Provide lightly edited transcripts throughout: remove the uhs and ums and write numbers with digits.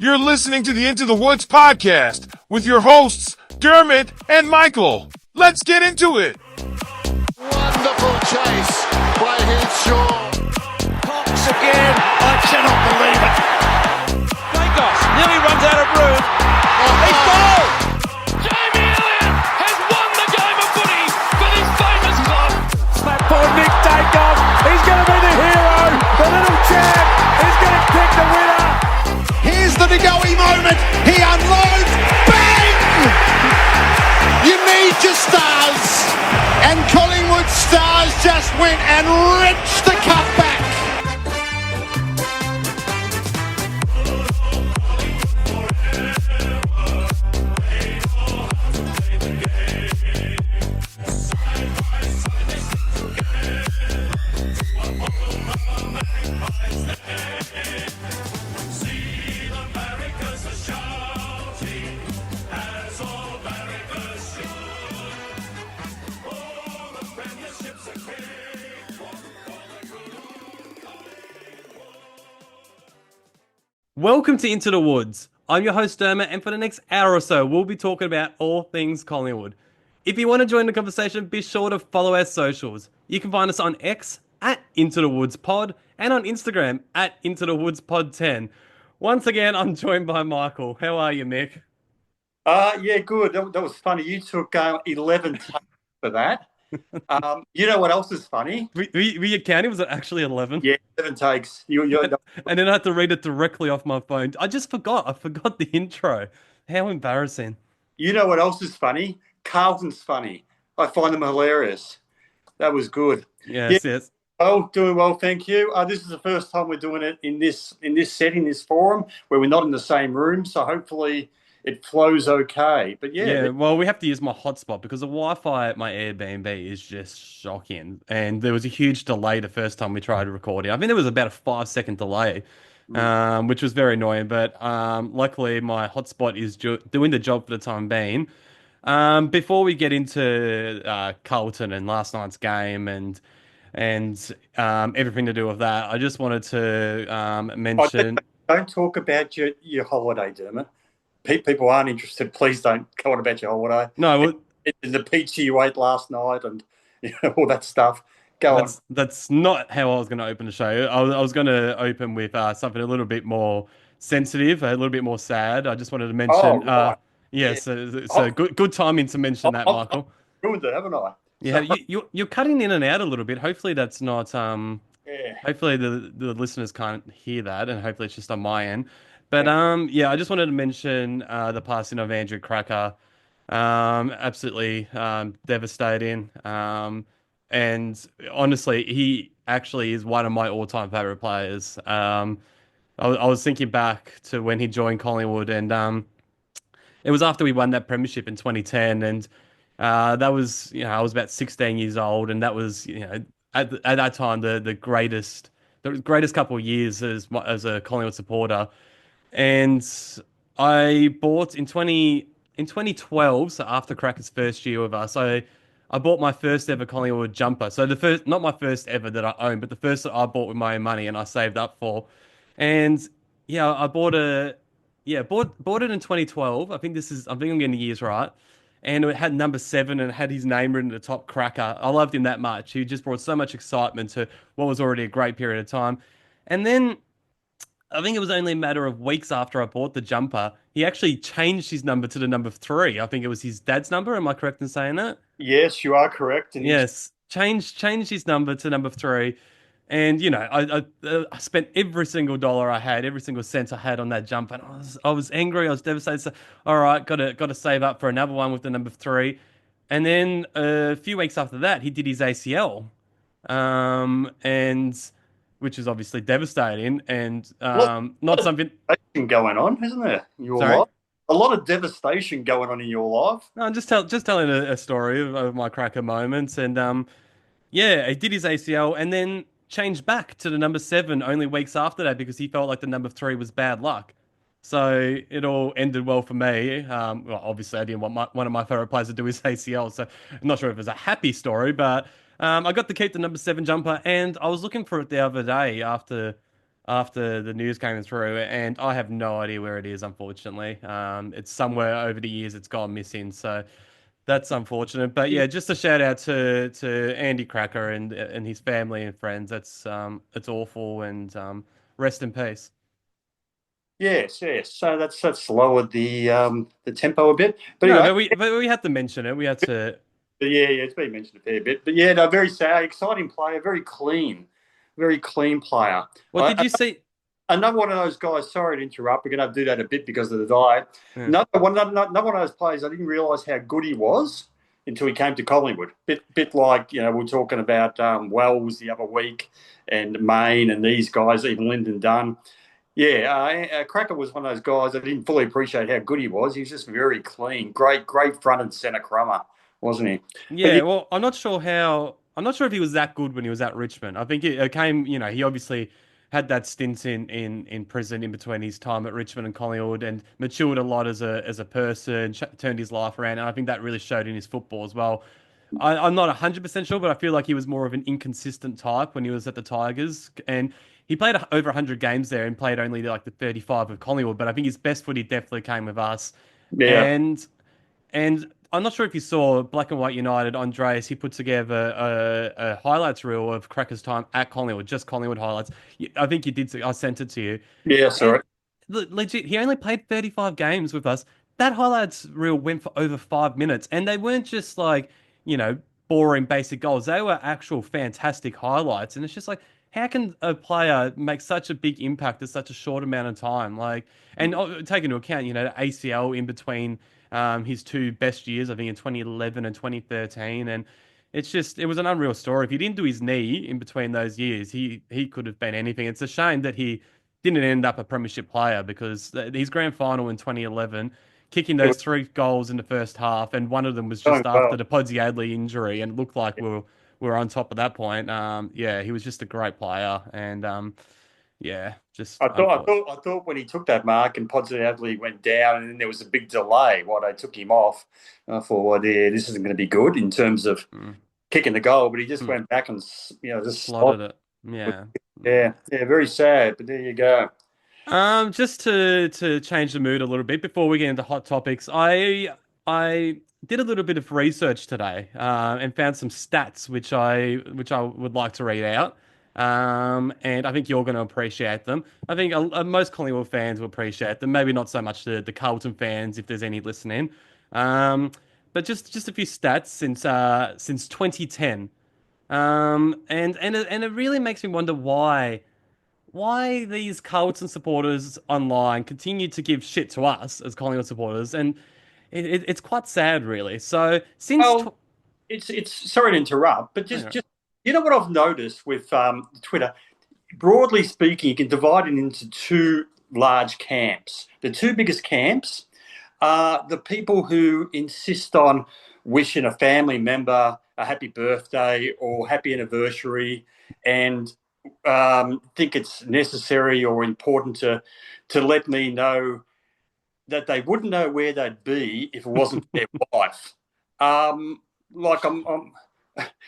You're listening to the Into the Woods podcast with your hosts, Dermot and Michael. Let's get into it. Wonderful chase by Hinshaw. Cox again. I cannot believe it. Dacos nearly runs out of room. He's goal. Jamie Elliott has won the game of footy for this famous club. Slap for Nick Dacos. He's going to be the hero. The little champ is going to pick the winner. Here's the Degoe moment. He unloads. Bang! You need your stars. And Collingwood stars just went and wrenched the cup back. Welcome to Into the Woods. I'm your host Dermot, and for the next hour or so, we'll be talking about all things Collingwood. If you want to join the conversation, be sure to follow our socials. You can find us on X at Into the Woods Pod and on Instagram at Into the Woods Pod 10. Once again, I'm joined by Michael. How are you, Mick? Yeah, good. That was funny. You took 11 takes for that. You know what else is funny? Were you counting? Was it actually 11? Yeah, 7 takes. And then I had to read it directly off my phone. I just forgot. I forgot the intro. How embarrassing. You know what else is funny? Carlton's funny. I find them hilarious. That was good. Yes. Oh, doing well, thank you. This is the first time we're doing it in this setting, this forum, where we're not in the same room. So hopefully it flows okay. But yeah. Well, we have to use my hotspot because the Wi-Fi at my Airbnb is just shocking. And there was a huge delay the first time we tried recording. I think there was about a 5-second delay, which was very annoying. But luckily, my hotspot is doing the job for the time being. Before we get into Carlton and last night's game and everything to do with that, I just wanted to mention... Don't talk about your holiday, Dermot. People aren't interested. Please don't go on about your holiday. No, the pizza you ate last night and all that stuff. Go on. That's not how I was going to open the show. I was going to open with something a little bit more sensitive, a little bit more sad. I just wanted to mention. Oh, right. So good timing to mention that, Michael. I've ruined it, haven't I? Yeah, you're cutting in and out a little bit. Hopefully that's not. Hopefully the listeners can't hear that, and hopefully it's just on my end. But I just wanted to mention the passing of Andrew Cracker. Absolutely devastating. And honestly, he actually is one of my all-time favorite players. I was thinking back to when he joined Collingwood, and it was after we won that premiership in 2010, and that was I was about 16 years old, and that was at that time the greatest couple of years as a Collingwood supporter. And I bought in 2012, so after Cracker's first year with us, I bought my first ever Collingwood jumper. So not my first ever that I owned, but the first that I bought with my own money and I saved up for. And I bought it in 2012. I think I'm getting the years right. And it had number 7 and it had his name written at the top, Cracker. I loved him that much. He just brought so much excitement to what was already a great period of time. And then I think it was only a matter of weeks after I bought the jumper, he actually changed his number to the number 3. I think it was his dad's number. Am I correct in saying that? Yes, you are correct. And yes, changed his number to number 3. And, I spent every single dollar I had, every single cent I had on that jumper. And I was angry. I was devastated. So, all right, got to save up for another one with the number 3. And then a few weeks after that, he did his ACL. Which is obviously devastating and not something going on, isn't there? Life? A lot of devastation going on in your life. No, I'm just telling a story of my Cracker moments, and he did his ACL and then changed back to the number 7 only weeks after that because he felt like the number 3 was bad luck. So it all ended well for me. Well, obviously I didn't want one of my favorite players to do his ACL, so I'm not sure if it was a happy story, but I got to keep the number 7 jumper, and I was looking for it the other day after after the news came through, and I have no idea where it is, unfortunately. It's somewhere over the years it's gone missing, so that's unfortunate. But yeah, just a shout out to Andy Cracker and his family and friends. That's it's awful, and rest in peace. Yes, yes. So that's lowered the tempo a bit. But No, anyway, but we had to mention it. We had to. yeah, it's been mentioned a fair bit. But yeah, no, very sad, exciting player, very clean player. What did you see? Another one of those guys. Sorry to interrupt. We're going to have to do that a bit because of the diet. Yeah. Another one of those players. I didn't realise how good he was until he came to Collingwood. Bit like we were talking about Wells the other week, and Main and these guys, even Lyndon Dunn. Yeah, Cracker was one of those guys. I didn't fully appreciate how good he was. He was just very clean, great front and centre crummer, wasn't he? Yeah, well, I'm not sure if he was that good when he was at Richmond. I think it came, he obviously had that stint in prison in between his time at Richmond and Collingwood, and matured a lot as a person, turned his life around, and I think that really showed in his football as well. I'm not 100% sure, but I feel like he was more of an inconsistent type when he was at the Tigers, and he played over 100 games there and played only like the 35 of Collingwood, but I think his best footy definitely came with us. Yeah. And I'm not sure if you saw Black and White United, Andreas, he put together a highlights reel of Cracker's time at Collingwood, just Collingwood highlights. I think you did. I sent it to you. Yeah, sorry. Legit, he only played 35 games with us. That highlights reel went for over 5 minutes, and they weren't just like, boring basic goals. They were actual fantastic highlights, and it's just like, how can a player make such a big impact in such a short amount of time? Like, and take into account, the ACL in between his two best years, I think in 2011 and 2013, and it was an unreal story. If he didn't do his knee in between those years, he could have been anything. It's a shame that he didn't end up a premiership player, because his grand final in 2011, kicking those 3 goals in the first half, and one of them was just after the Podsiadly injury, and it looked like we were on top at that point. He was just a great player, and just I thought when he took that mark and Podsiadly went down, and then there was a big delay while they took him off. I thought, well, this isn't going to be good in terms of kicking the goal, but he just went back and just slotted it. Yeah, very sad. But there you go. Just to change the mood a little bit before we get into hot topics, I did a little bit of research today and found some stats which I would like to read out. And I think you're going to appreciate them. I think most Collingwood fans will appreciate them. Maybe not so much the Carlton fans, if there's any listening. But just a few stats since 2010. And it really makes me wonder why these Carlton supporters online continue to give shit to us as Collingwood supporters, and it's quite sad, really. So it's sorry to interrupt, but just what I've noticed with Twitter, broadly speaking, you can divide it into 2 large camps. The 2 biggest camps are the people who insist on wishing a family member a happy birthday or happy anniversary, and think it's necessary or important to let me know that they wouldn't know where they'd be if it wasn't for their wife. I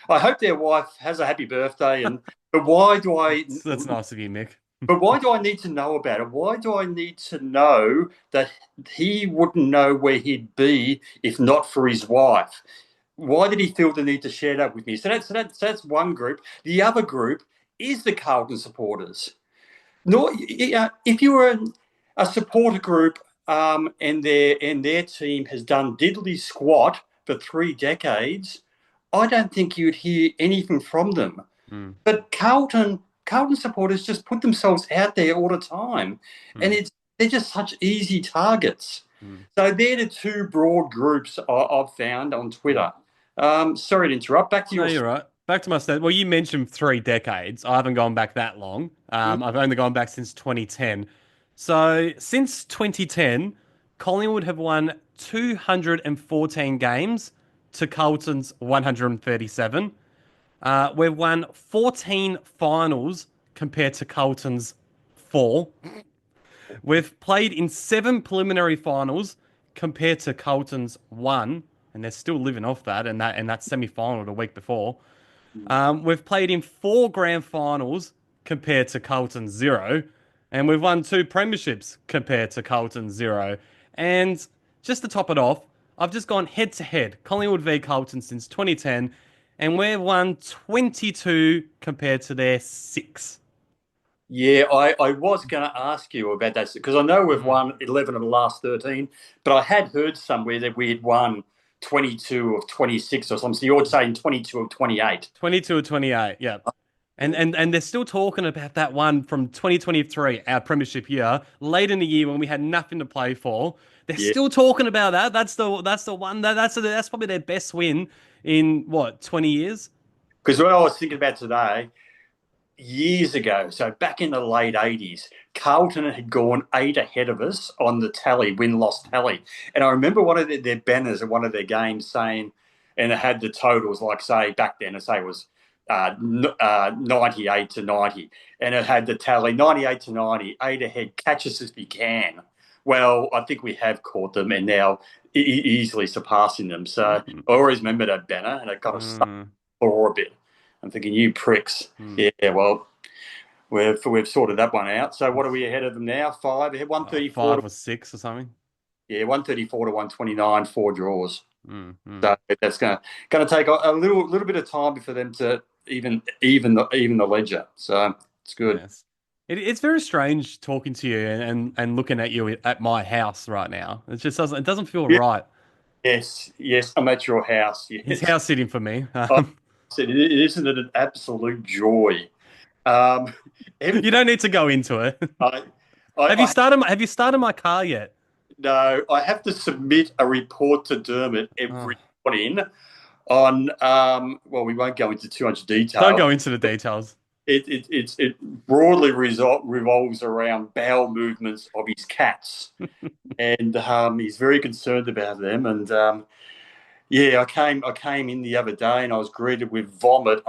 hope their wife has a happy birthday, but why do I? That's nice of you, Mick. But why do I need to know about it? Why do I need to know that he wouldn't know where he'd be if not for his wife? Why did he feel the need to share that with me? So that's one group. The other group is the Carlton supporters. If you were a supporter group and their team has done diddly squat for 3 decades, I don't think you'd hear anything from them. But Carlton supporters just put themselves out there all the time, and they're just such easy targets. So they're the 2 broad groups I've found on Twitter. Sorry to interrupt. Back to your... No, you're right. Back to my stat. Well, you mentioned 3 decades. I haven't gone back that long. I've only gone back since 2010. So since 2010, Collingwood have won 214 games to Carlton's 137. We've won 14 finals compared to Carlton's 4. We've played in 7 preliminary finals compared to Carlton's 1, and they're still living off that and that semi-final the week before. We've played in 4 grand finals compared to Carlton 0. And we've won 2 premierships compared to Carlton 0. And just to top it off, I've just gone head-to-head, Collingwood v Carlton since 2010, and we've won 22 compared to their 6. Yeah, I was going to ask you about that because I know we've won 11 of the last 13, but I had heard somewhere that we had won 22 of 26 or something. So you're saying 22 of 28. 22 of 28, yeah. And they're still talking about that one from 2023, our premiership year, late in the year when we had nothing to play for. They're still talking about that. That's the one that's probably their best win in 20 years. Because what I was thinking about today, years ago, so back in the late 80s, Carlton had gone 8 ahead of us on the tally, win-loss tally. And I remember one of their banners at one of their games saying, and it had the totals, like, say, back then, it was 98 to 90. And it had the tally 98 to 90, 8 ahead, catch us if you can. Well, I think we have caught them and now easily surpassing them. So I always remember that banner, and it got us stuck for a bit. I'm thinking, you pricks. Yeah, well, we've sorted that one out. So what are we ahead of them now? 5 ahead, 134. 5 or 6 or something. Yeah, 134 to 129, 4 draws. So that's going to take a little bit of time for them to even the ledger. So it's good. Yes. It's very strange talking to you and looking at you at my house right now. It just doesn't feel right. Yes, I'm at your house. Yes. It's house sitting for me. Isn't it an absolute joy? You don't need to go into it. Have you started my car yet? No, I have to submit a report to Dermot every morning on. Well, we won't go into too much detail. Don't go into the details. It broadly revolves around bowel movements of his cats, and he's very concerned about them. And I came in the other day and I was greeted with vomit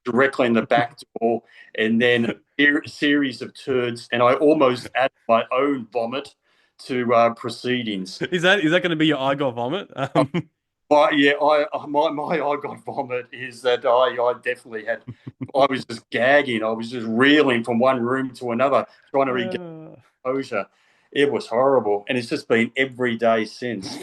directly in the back door, and then a series of turds, and I almost added my own vomit to proceedings. Is that going to be your I got vomit? My I got vomit is that I definitely had. I was just gagging. I was just reeling from one room to another, trying to regain composure. It was horrible, and it's just been every day since.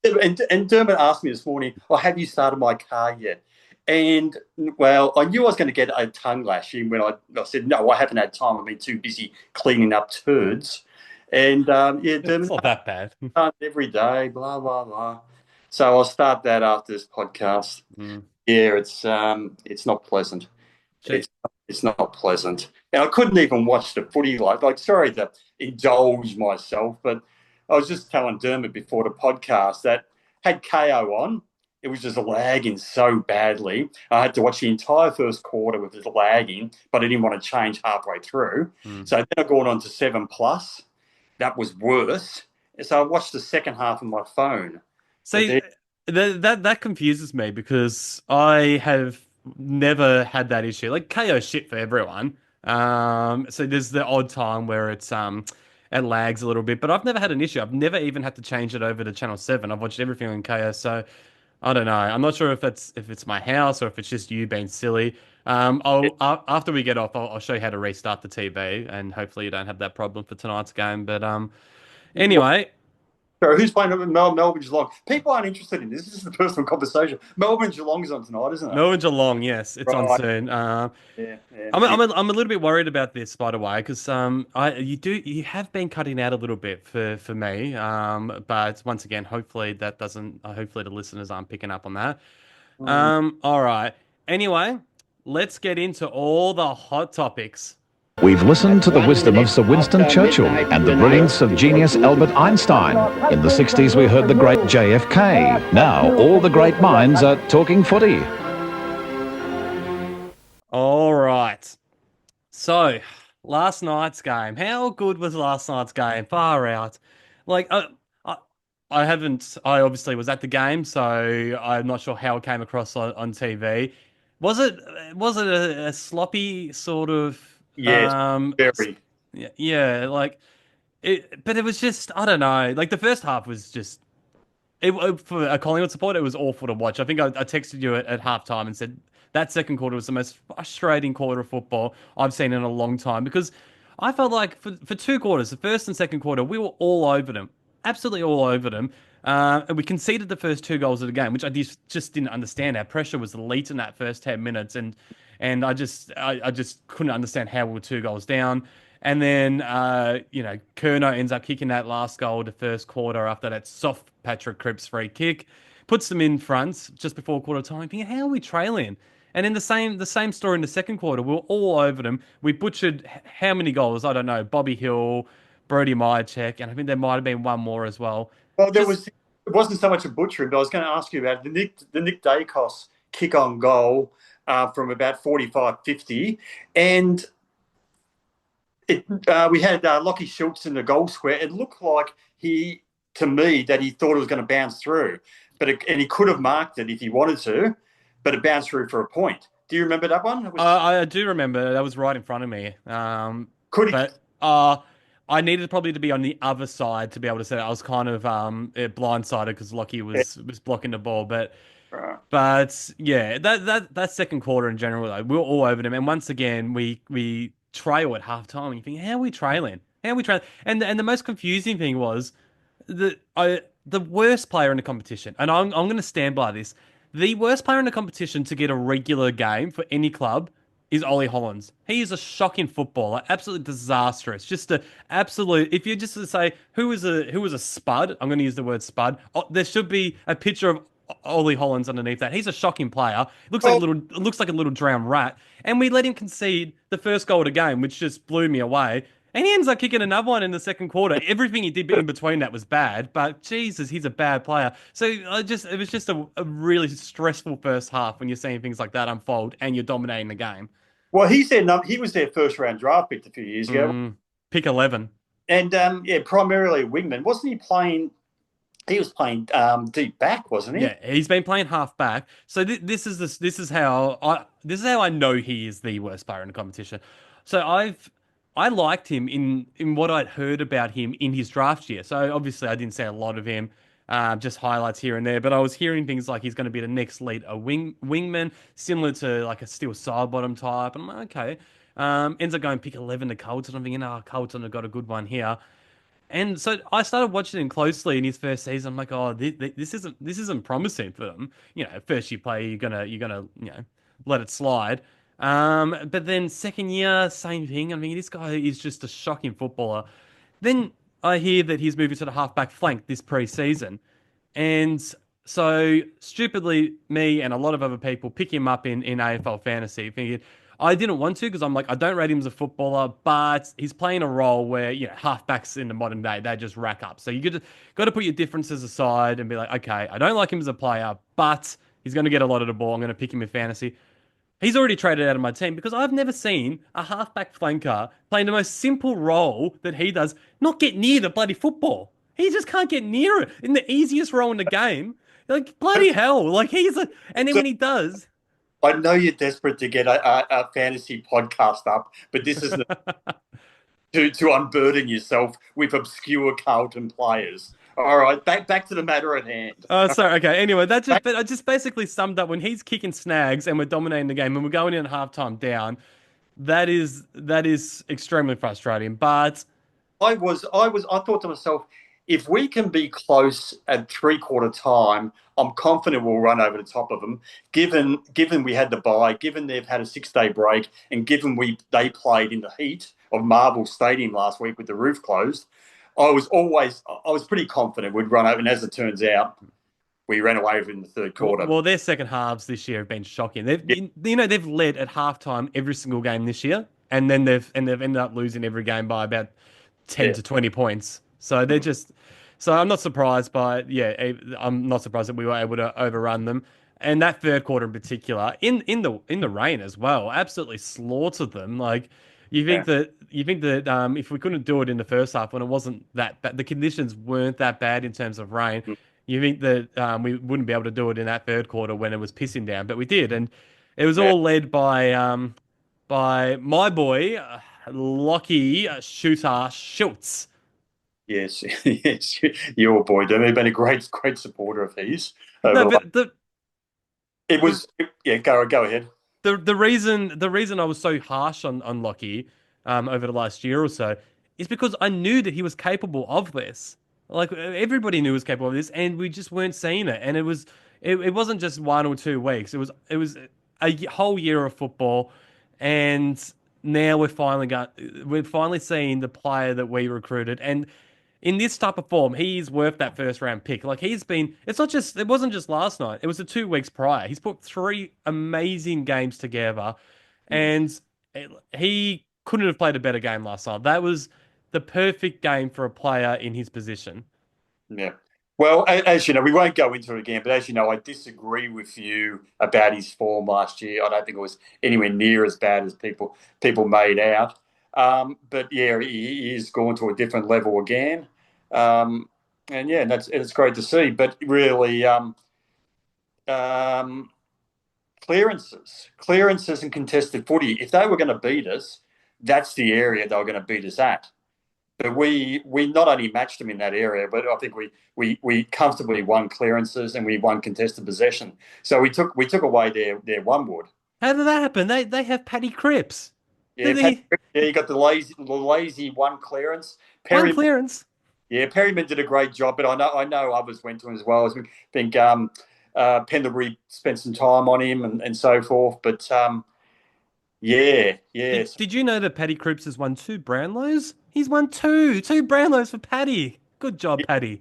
And Dermot asked me this morning, have you started my car yet? And, well, I knew I was going to get a tongue lashing when I said, no, I haven't had time. I've been too busy cleaning up turds. And, Dermot, it's not that bad. Every day, blah, blah, blah. So I'll start that after this podcast. Yeah, it's not pleasant. It's not pleasant. And I couldn't even watch the footy like sorry to indulge myself, but I was just telling Dermot before the podcast that had KO on, it was just lagging so badly. I had to watch the entire first quarter with it lagging, but I didn't want to change halfway through. So then I got on to 7+. That was worse. So I watched the second half on my phone. See, that confuses me because I have never had that issue. Like, KO shit for everyone. So there's the odd time where it lags a little bit, but I've never had an issue. I've never even had to change it over to Channel 7. I've watched everything on KO, so I don't know. I'm not sure if it's my house or if it's just you being silly. After we get off, I'll show you how to restart the TV, and hopefully you don't have that problem for tonight's game. But anyway. So who's playing Melbourne Geelong? People aren't interested in this. This is the personal conversation. Melbourne Geelong is on tonight, isn't it? Melbourne Geelong, yes, it's on soon. I'm a little bit worried about this, by the way, because you have been cutting out a little bit for me. But once again, hopefully the listeners aren't picking up on that. All right. Anyway, let's get into all the hot topics. We've listened to the wisdom of Sir Winston Churchill and the brilliance of genius Albert Einstein. In the 60s, we heard the great JFK. Now, all the great minds are talking footy. All right. So, last night's game. How good was last night's game? Far out. Like, I obviously was at the game, so I'm not sure how it came across on TV. Was it a sloppy sort of... Yes, very. Yeah, like it, but it was just, I don't know. Like the first half was just, for a Collingwood supporter, it was awful to watch. I think I texted you at halftime and said that second quarter was the most frustrating quarter of football I've seen in a long time because I felt like for 2 quarters, the first and second quarter, we were all over them, absolutely all over them. And we conceded the first 2 goals of the game, which I just didn't understand. Our pressure was elite in that first 10 minutes, and I just couldn't understand how we were 2 goals down. And then, Kerno ends up kicking that last goal the first quarter after that soft Patrick Cripps free kick, puts them in front just before quarter time. Thinking, how are we trailing? And in the same story in the second quarter, we were all over them. We butchered how many goals? I don't know. Bobby Hill, Brody Myercheck, and I think there might have been one more as well. Well, it wasn't so much a butchering, but I was going to ask you about the Nick Dacos kick on goal from about 45-50. And we had Lockie Schultz in the goal square. It looked like he thought it was going to bounce through. And he could have marked it if he wanted to, but it bounced through for a point. Do you remember that one? I do remember. That was right in front of me. I needed probably to be on the other side to be able to say I was kind of blindsided because Lockie was blocking the ball. But yeah, that second quarter in general, like, we were all over them. And once again, we trail at halftime. And you think, how are we trailing? And the most confusing thing was the worst player in the competition, and I'm going to stand by this. The worst player in the competition to get a regular game for any club is Ollie Hollands. He is a shocking footballer, absolutely disastrous. Just a absolute. If you just to say who was a spud, I'm going to use the word spud. There should be a picture of Ollie Hollands underneath that. He's a shocking player. Looks like a little drowned rat. And we let him concede the first goal of the game, which just blew me away. And he ends up kicking another one in the second quarter. Everything he did in between that was bad, but Jesus, he's a bad player. So it was just a really stressful first half when you're seeing things like that unfold and you're dominating the game. Well, he was their first round draft pick a few years ago. Pick 11. And primarily a wingman. Wasn't he playing? He was playing deep back, wasn't he? Yeah, he's been playing half back. So this is how I know he is the worst player in the competition. So I liked him in what I'd heard about him in his draft year. So obviously I didn't see a lot of him, just highlights here and there. But I was hearing things like he's going to be the next lead, a wingman, similar to like a steel side bottom type. And I'm like, okay. Ends up going pick 11 to Carlton. I'm thinking, Carlton have got a good one here. And so I started watching him closely in his first season. I'm like, oh, this isn't promising for them. First year player, you're gonna let it slide. But then second year, same thing. I mean, this guy is just a shocking footballer. Then I hear that he's moving to the halfback flank this pre-season, and so stupidly, me and a lot of other people pick him up in AFL fantasy, thinking. I didn't want to because I'm like, I don't rate him as a footballer, but he's playing a role where, halfbacks in the modern day, they just rack up. So you got to put your differences aside and be like, okay, I don't like him as a player, but he's going to get a lot of the ball. I'm going to pick him in fantasy. He's already traded out of my team because I've never seen a halfback flanker playing the most simple role that he does, not get near the bloody football. He just can't get near it in the easiest role in the game. Like, bloody hell. Like, and then when he does... I know you're desperate to get a fantasy podcast up, but this is to unburden yourself with obscure Carlton players. All right, back to the matter at hand. Oh, sorry. Okay. Anyway, I just basically summed up when he's kicking snags and we're dominating the game and we're going in at halftime down. That is extremely frustrating. But I thought to myself, if we can be close at 3/4 time, I'm confident we'll run over the top of them. Given we had the bye, given they've had a 6-day break, and given they played in the heat of Marvel Stadium last week with the roof closed, I was pretty confident we'd run over. And as it turns out, we ran away with it in the third quarter. Well, their second halves this year have been shocking. They've led at halftime every single game this year, and then they've ended up losing every game by about 10 to 20 points. So they're just. So I'm not surprised I'm not surprised that we were able to overrun them. And that third quarter in particular, in the rain as well, absolutely slaughtered them. Like you think that if we couldn't do it in the first half when it wasn't that bad, the conditions weren't that bad in terms of rain. You think that we wouldn't be able to do it in that third quarter when it was pissing down, but we did, and it was all led by my boy Lockie Shoota Schultz. Yes, your boy. They've been a great supporter of his. No, but it was. Yeah, go ahead. the reason I was so harsh on Lockie over the last year or so is because I knew that he was capable of this. Like everybody knew he was capable of this, and we just weren't seeing it. And it wasn't just 1 or 2 weeks. It was a whole year of football, and now we're finally seeing the player that we recruited. And in this type of form, he's worth that first round pick. Like it wasn't just last night. It was the 2 weeks prior. He's put 3 amazing games together, and he couldn't have played a better game last night. That was the perfect game for a player in his position. Yeah. Well, as you know, we won't go into it again, but as you know, I disagree with you about his form last year. I don't think it was anywhere near as bad as people made out. But yeah, he is going to a different level again. And yeah, it's great to see. But really, clearances and contested footy, if they were going to beat us, that's the area they were going to beat us at. But we not only matched them in that area, but I think we comfortably won clearances and we won contested possession. So we took away their one wood. How did that happen? They have Paddy Cripps. Yeah, you got the lazy one clearance. One clearance. Yeah, Perryman did a great job, but I know others went to him as well. I think Pendlebury spent some time on him and so forth. But yeah. Did you know that Paddy Cripps has won 2 Brownlows? He's won two Brownlows for Paddy. Good job, Paddy.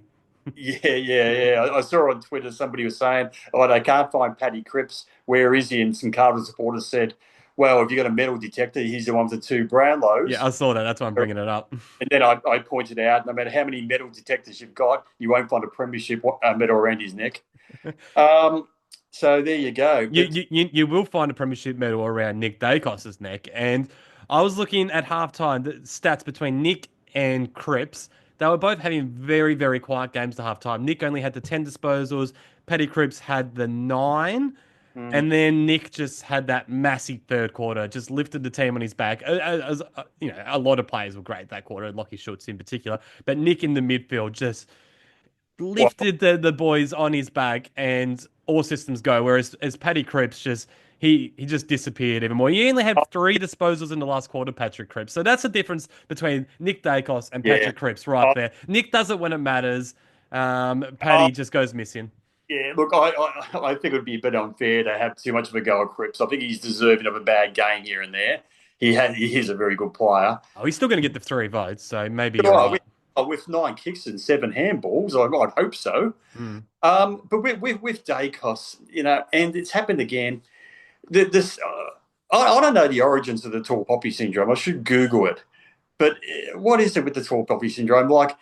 Yeah. I saw on Twitter somebody was saying, they can't find Paddy Cripps. Where is he? And some Carlton supporters said, well, if you've got a metal detector, he's the one with the 2 Brownlows. Yeah, I saw that. That's why I'm bringing it up. And then I pointed out, no matter how many metal detectors you've got, you won't find a premiership medal around his neck. So there you go. You will find a premiership medal around Nick Dacos's neck. And I was looking at halftime, the stats between Nick and Cripps. They were both having very, very quiet games to halftime. Nick only had the 10 disposals. Paddy Cripps had the 9. And then Nick just had that massive third quarter, just lifted the team on his back. A lot of players were great that quarter, Lockie Schultz in particular. But Nick in the midfield just lifted the boys on his back and all systems go. Whereas Paddy Cripps he just disappeared even more. He only had 3 disposals in the last quarter, Patrick Cripps. So that's the difference between Nick Dacos and Patrick Cripps right there. Nick does it when it matters. Paddy just goes missing. Yeah, look, I think it would be a bit unfair to have too much of a go at Cripps. I think he's deserving of a bad game here and there. He is a very good player. Oh, he's still going to get the 3 votes, so maybe you're right. With 9 kicks and 7 handballs, I'd hope so. But with Dacos, and it's happened again. I don't know the origins of the tall poppy syndrome. I should Google it. But what is it with the tall poppy syndrome? Like,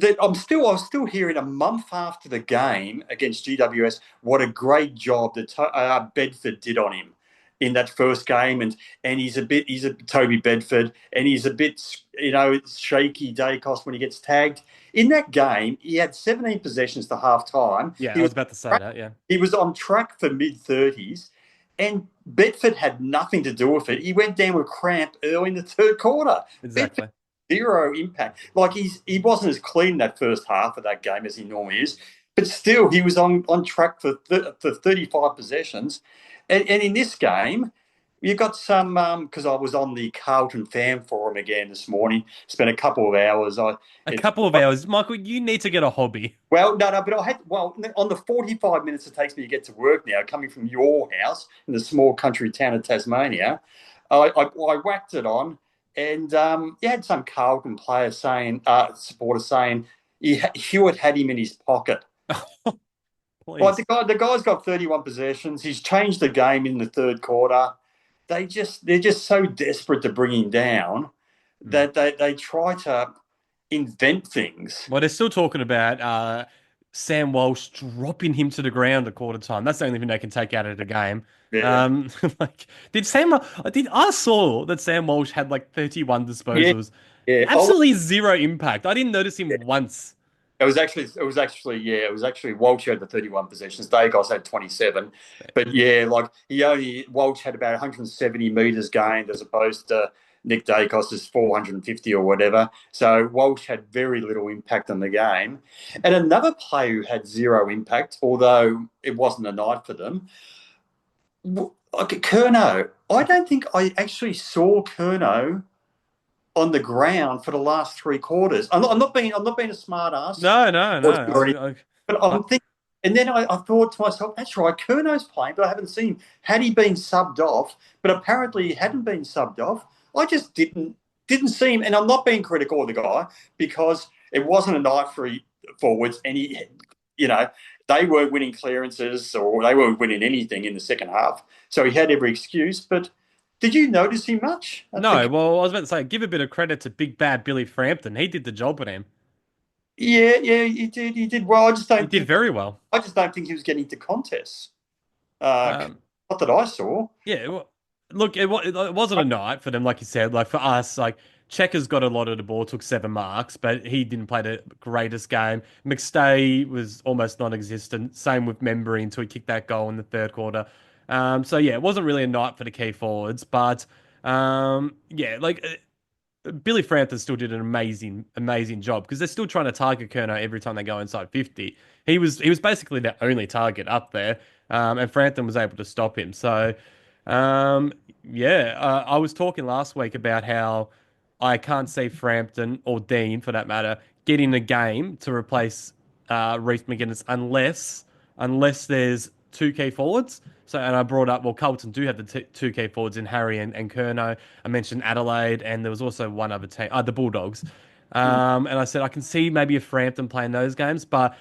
I was still hearing a month after the game against GWS what a great job that Bedford did on him in that first game, and he's a Toby Bedford, and he's a bit shaky Dacos when he gets tagged. In that game, he had 17 possessions to half time. Yeah, I was about to say that. Yeah, he was on track for mid-30s, and Bedford had nothing to do with it. He went down with cramp early in the third quarter. Exactly. Bedford, 0 impact. Like he wasn't as clean that first half of that game as he normally is, but still he was on track for 35 possessions. And in this game, you got some because I was on the Carlton fan forum again this morning. Spent a couple of hours. Hours, Michael. You need to get a hobby. Well, no, but on the 45 minutes it takes me to get to work now, coming from your house in the small country town of Tasmania, I whacked it on. And you had some Carlton supporter saying Hewitt had him in his pocket. Like the guy's got 31 possessions. He's changed the game in the third quarter. They're just so desperate to bring him down that they try to invent things. Well, they're still talking about Sam Walsh dropping him to the ground at quarter time. That's the only thing they can take out of the game. Yeah. I saw that Sam Walsh had like 31 disposals. Yeah. Absolutely zero impact. I didn't notice him once. It was actually Walsh had the 31 possessions. Dacos had 27. But yeah, Walsh had about 170 metres gained as opposed to Nick Dacos' 450 or whatever. So Walsh had very little impact on the game. And another player who had zero impact, although it wasn't a night for them, Okay, Curnow. I don't think I actually saw Curnow on the ground for the last three quarters. I'm not being a smart ass. No, no, no. But I, I'm thinking, and then I thought to myself, that's right, Curnow's playing, but I haven't seen him. Had he been subbed off? But apparently he hadn't been subbed off. I just didn't see him, and I'm not being critical of the guy because it wasn't a night for forwards, and they weren't winning clearances or they weren't winning anything in the second half. So he had every excuse. But did you notice him much? no, well, I was about to say, give a bit of credit to Big Bad Billy Frampton. He did the job with him. Yeah, he did. He did well. He did very well. I just don't think he was getting to contests. Um, Not that I saw. Yeah, well, look, it wasn't a night for them, like you said. Like for us, like Checkers got a lot of the ball, took 7 marks, but he didn't play the greatest game. McStay was almost non-existent. Same with Membry until he kicked that goal in the third quarter. So yeah, it wasn't really a night for the key forwards, but yeah, like Billy Frampton still did an amazing job because they're still trying to target Curnow every time they go inside 50. He was basically their only target up there, and Frampton was able to stop him. So, yeah, I was talking last week about how I can't see Frampton or Dean, for that matter, getting a game to replace Reece McGuinness unless there's two key forwards. So, and I brought up, well, Carlton do have the two key forwards in Harry and Curnow. I mentioned Adelaide, and there was also one other team, the Bulldogs. And I said I can see maybe a Frampton playing those games, but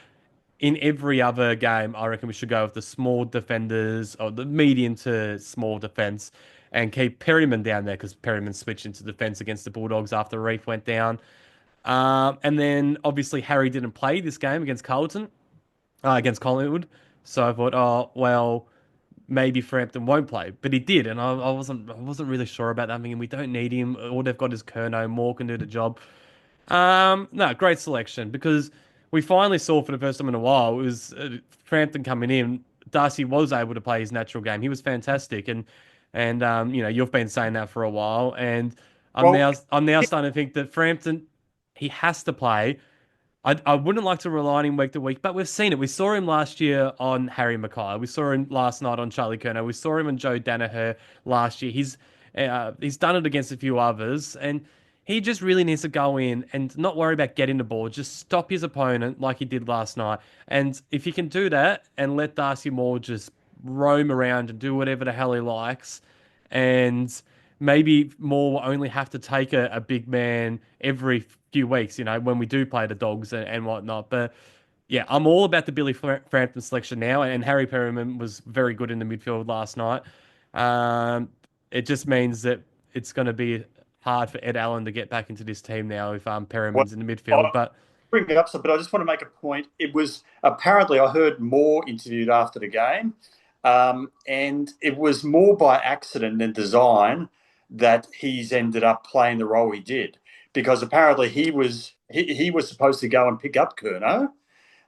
in every other game, I reckon we should go with the small defenders or the medium to small defence and keep Perryman down there because Perryman switched into defence against the Bulldogs after Reef went down. And then obviously Harry didn't play this game against against Collingwood. So I thought, oh, well, maybe Frampton won't play, but he did, and I wasn't really sure about that. I mean, we don't need him. All they've got is Curnow. Moore can do the job. No, great selection because we finally saw for the first time in a while it was Frampton coming in. Darcy was able to play his natural game. He was fantastic, and you've been saying that for a while, and I'm now starting to think that Frampton he has to play. I wouldn't like to rely on him week to week, but we've seen it. We saw him last year on Harry Mackay. We saw him last night on Charlie Curnow. We saw him on Joe Danaher last year. He's done it against a few others, and he just really needs to go in and not worry about getting the ball. Just stop his opponent like he did last night. And if he can do that and let Darcy Moore just roam around and do whatever the hell he likes, and maybe Moore will only have to take a big man every few weeks, when we do play the Dogs and whatnot. But yeah, I'm all about the Billy Frampton selection now, and Harry Perryman was very good in the midfield last night. It just means that it's going to be hard for Ed Allen to get back into this team now if Perryman's in the midfield. But bring it up, but I just want to make a point. It was apparently I heard Moore interviewed after the game, and it was more by accident than design that he's ended up playing the role he did, because apparently he was supposed to go and pick up Curnow.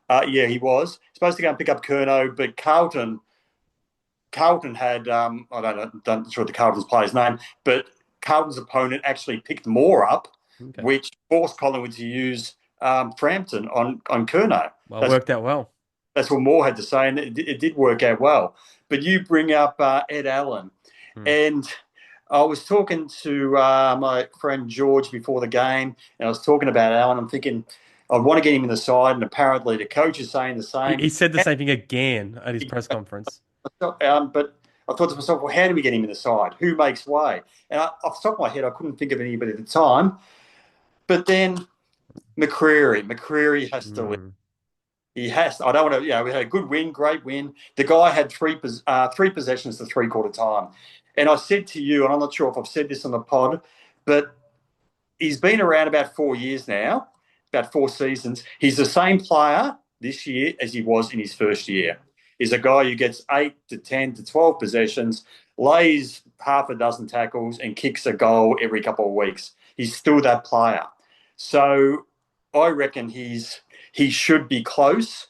Yeah, he was supposed to go and pick up Curnow, but Carlton had I'm not sure the Carlton's player's name, but Carlton's opponent actually picked Moore up, which forced Collingwood to use Frampton on Curnow. Well, it worked out well. That's what Moore had to say, and it did work out well. But you bring up Ed Allen, and I was talking to my friend George before the game, and I was talking about Allen. I'm thinking I want to get him in the side, and apparently the coach is saying the same. He said the same thing again at his press conference. But I thought to myself, well, how do we get him in the side? Who makes way? And off the top of my head, I couldn't think of anybody at the time. But then McCreery has to win. He has to. I don't want to, we had a good win, great win. The guy had three possessions to three-quarter time. And I said to you, and I'm not sure if I've said this on the pod, but he's been around about 4 years now, about 4 seasons. He's the same player this year as he was in his first year. He's a guy who gets 8 to 10 to 12 possessions, lays half a dozen tackles, and kicks a goal every couple of weeks. He's still that player. So I reckon he should be close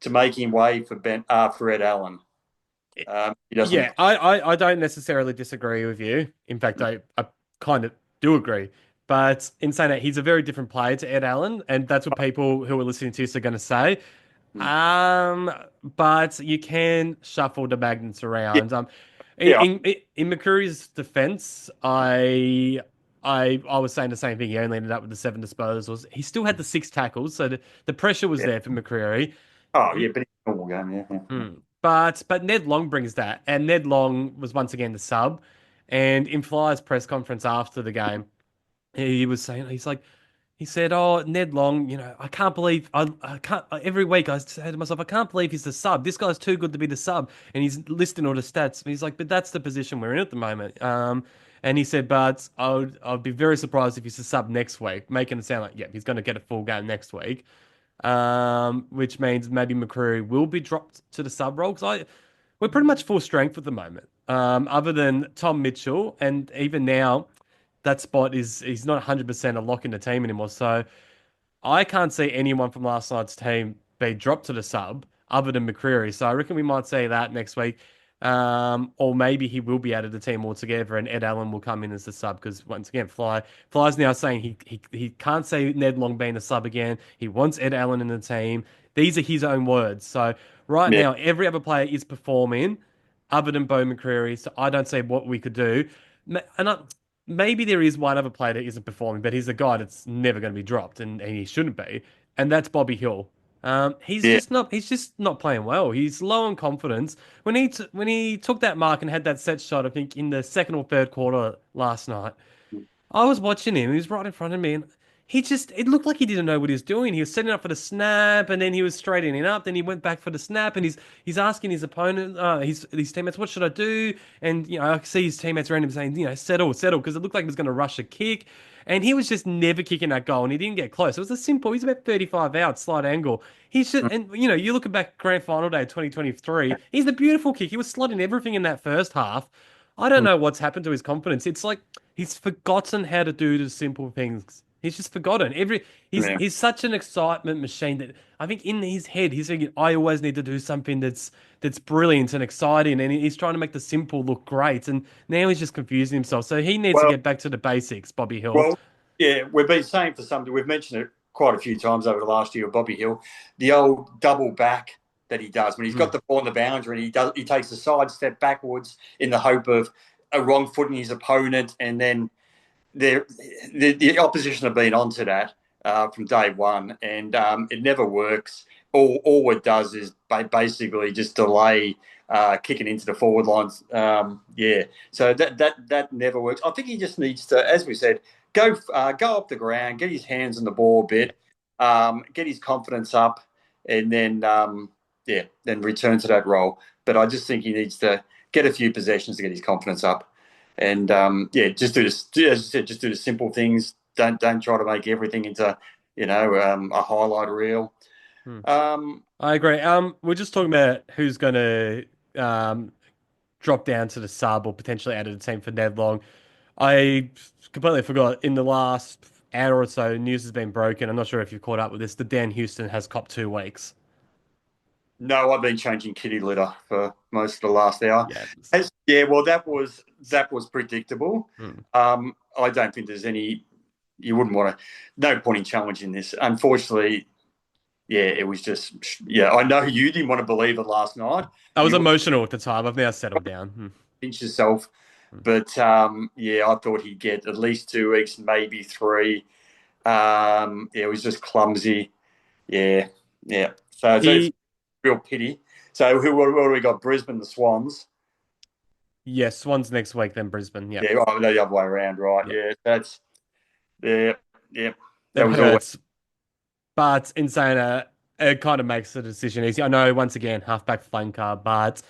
to making way for Ed Allen. I don't necessarily disagree with you. In fact, I kind of do agree. But in saying that, he's a very different player to Ed Allen, and that's what people who are listening to this are going to say. But you can shuffle the magnets around. Yeah. In McCreary's defense, I was saying the same thing. He only ended up with the 7 disposals. He still had the 6 tackles, so the pressure was there for McCreary. Oh, yeah, but it's a normal game, yeah. But Ned Long brings that, and Ned Long was once again the sub. And in Flyers' press conference after the game, he was saying, he said, "Oh, Ned Long, I can't believe I can't." Every week I say to myself, "I can't believe he's the sub. This guy's too good to be the sub." And he's listing all the stats. And he's like, "But that's the position we're in at the moment." And he said, "But I'd be very surprised if he's the sub next week," making it sound like, yeah, he's going to get a full game next week. Which means maybe McCreary will be dropped to the sub role because we're pretty much full strength at the moment. Other than Tom Mitchell, and even now, that spot he's not 100% a lock in the team anymore. So I can't see anyone from last night's team be dropped to the sub other than McCreary. So I reckon we might see that next week. Or maybe he will be out of the team altogether and Ed Allen will come in as the sub because once again, Fly's now saying he can't say Ned Long being a sub again. He wants Ed Allen in the team. These are his own words. So right now, every other player is performing other than Bo McCreary. So I don't see what we could do. Maybe there is one other player that isn't performing, but he's a guy that's never going to be dropped, and he shouldn't be, and that's Bobby Hill. He's just not playing well. He's low on confidence. When he took that mark and had that set shot, I think in the second or third quarter last night, I was watching him. He was right in front of me, and it looked like he didn't know what he was doing. He was setting up for the snap, and then he was straightening up. Then he went back for the snap, and he's asking his opponent, his teammates, "What should I do?" And I see his teammates around him saying, "Settle," because it looked like he was going to rush a kick, and he was just never kicking that goal, and he didn't get close. It was he's about 35 out, slight angle. He's just, and you look back grand final day 2023, he's the beautiful kick. He was slotting everything in that first half. I don't know what's happened to his confidence. It's like he's forgotten how to do the simple things. He's just forgotten. He's such an excitement machine that I think in his head he's thinking, I always need to do something that's brilliant and exciting, and he's trying to make the simple look great. And now he's just confusing himself. So he needs to get back to the basics, Bobby Hill. Well, yeah, we've been saying for something. We've mentioned it quite a few times over the last year. Bobby Hill, the old double back that he does when he's got the ball on the boundary, he takes a side step backwards in the hope of a wrong footing his opponent, and then the opposition have been onto that from day one, and it never works. All it does is basically just delay kicking into the forward lines. So that never works. I think he just needs to, as we said, go up the ground, get his hands on the ball a bit, get his confidence up, and then then return to that role. But I just think he needs to get a few possessions to get his confidence up. And just do this. As you said, just do the simple things. Don't try to make everything into a highlight reel. I agree. We're just talking about who's going to drop down to the sub or potentially out of the team for Ned Long. I completely forgot. In the last hour or so, news has been broken. I'm not sure if you've caught up with this. The Dan Houston has copped 2 weeks. No, I've been changing kitty litter for most of the last hour. Well, that was predictable. I don't think there's any. You wouldn't want to. No point in challenging this. Unfortunately, it was just. I know you didn't want to believe it last night. I was emotional at the time. I've now settled down. Pinch yourself, but I thought he'd get at least 2 weeks, maybe 3. It was just clumsy. So it's real pity. So what do we got? Brisbane, the Swans. Yes, Swans next week, then Brisbane. Yeah. The other way around, right? Yep. That was hurts. But in saying that, it kind of makes the decision easy. I know, once again, halfback flanker, but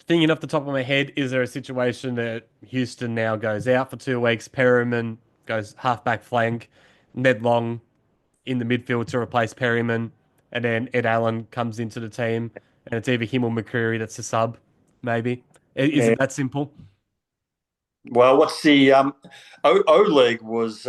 thinking off the top of my head, is there a situation that Houston now goes out for 2 weeks, Perryman goes halfback flank, Ned Long in the midfield to replace Perryman, and then Ed Allen comes into the team, and it's either him or McCreary that's the sub, maybe? Is it that simple? Well, what's the Oleg was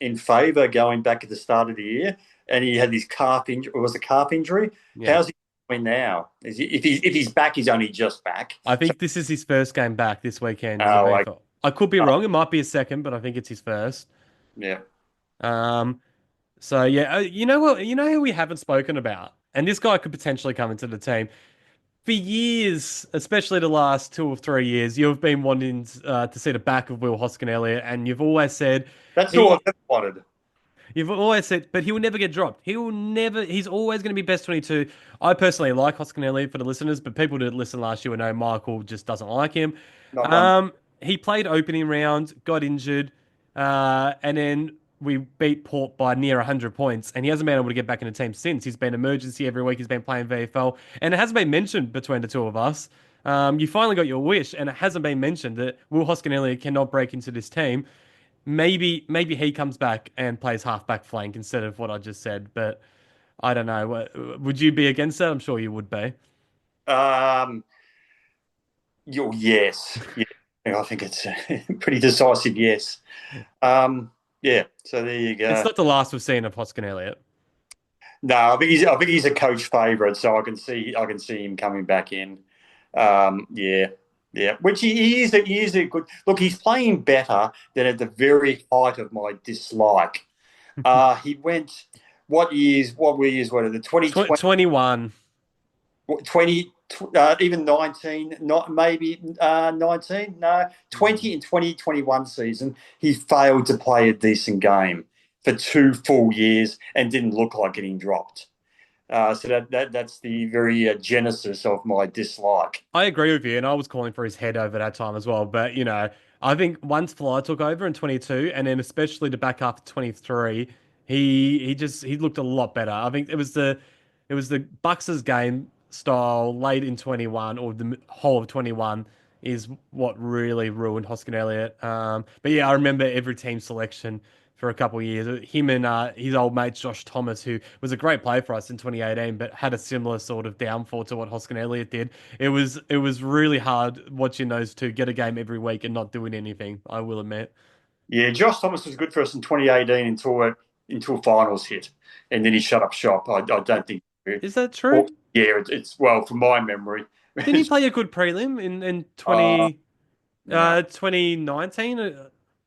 in favour going back at the start of the year, and he had this calf injury. Was a calf injury? Yeah. How's he doing now? If he's back, he's only just back. I think this is his first game back this weekend. I could be wrong. It might be a second, but I think it's his first. Yeah. So you know what? You know who we haven't spoken about, and this guy could potentially come into the team. For years, especially the last 2 or 3 years, you've been wanting to see the back of Will Hoskin Elliott, and you've always said That's all I've he ever wanted. You've always said, but he will never get dropped. He will never. He's always going to be best 22. I personally like Hoskin Elliott for the listeners, but people that listened last year will know Michael just doesn't like him. Not one. He played opening round, got injured, and then we beat Port by near 100 points, and he hasn't been able to get back in the team since. He's been emergency every week. He's been playing VFL, and it hasn't been mentioned between the two of us. You finally got your wish, and it hasn't been mentioned that Will Hoskin Elliott cannot break into this team. Maybe he comes back and plays halfback flank instead of what I just said, but I don't know. Would you be against that? I'm sure you would be. Um, yes. Yeah. I think it's a pretty decisive yes. Yeah, so there you go. It's not the last we've seen of Hoskin Elliott. No, I think he's a coach favourite, so I can see him coming back in. Yeah, which he is a good look. He's playing better than at the very height of my dislike. He went what years? What are the 2020, 21. 20, even 19, not maybe 19, no, 20 and 2021 season, he failed to play a decent game for 2 full years and didn't look like getting dropped. So that's the very genesis of my dislike. I agree with you, and I was calling for his head over that time as well. But I think once Fly took over in 22, and then especially the back half of 23, he looked a lot better. I think it was the Bucks' game style late in 21 or the whole of 21 is what really ruined Hoskin Elliott. But yeah, I remember every team selection for a couple of years. Him and his old mate Josh Thomas, who was a great player for us in 2018, but had a similar sort of downfall to what Hoskin Elliott did. It was really hard watching those two get a game every week and not doing anything, I will admit. Yeah, Josh Thomas was good for us in 2018 until finals hit, and then he shut up shop. I don't think. Is that true? Yeah, it's well from my memory. Didn't he play a good prelim in 2019?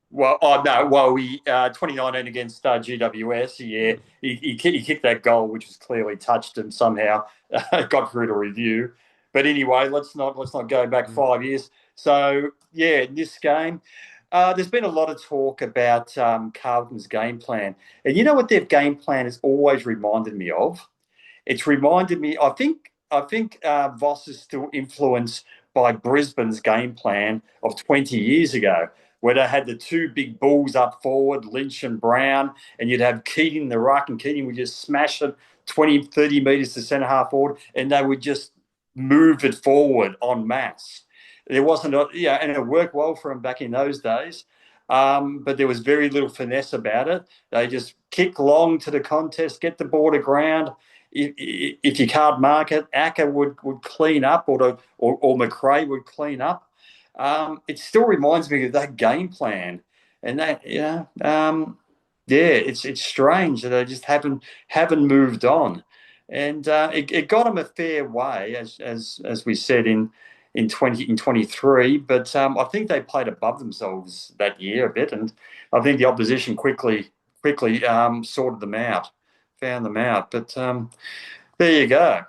Well, no. Well, we 2019 against GWS. Yeah, he kicked that goal, which was clearly touched and somehow got through to review. But anyway, let's not go back 5 years. So yeah, in this game, there's been a lot of talk about Carlton's game plan, and you know what their game plan has always reminded me of. It's reminded me. I think Voss is still influenced by Brisbane's game plan of 20 years ago, where they had the two big bulls up forward, Lynch and Brown, and you'd have Keating in the ruck, and Keating would just smash it 20, 30 metres to centre half forward, and they would just move it forward en masse. There wasn't, and it worked well for them back in those days, but there was very little finesse about it. They just kick long to the contest, get the ball to ground. If you can't mark it, Acker would clean up, or McRae would clean up. It still reminds me of that game plan, and that it's strange that they just haven't moved on, and it got them a fair way, as we said in 23. But I think they played above themselves that year a bit, and I think the opposition quickly sorted them out. Found them out, but there you go.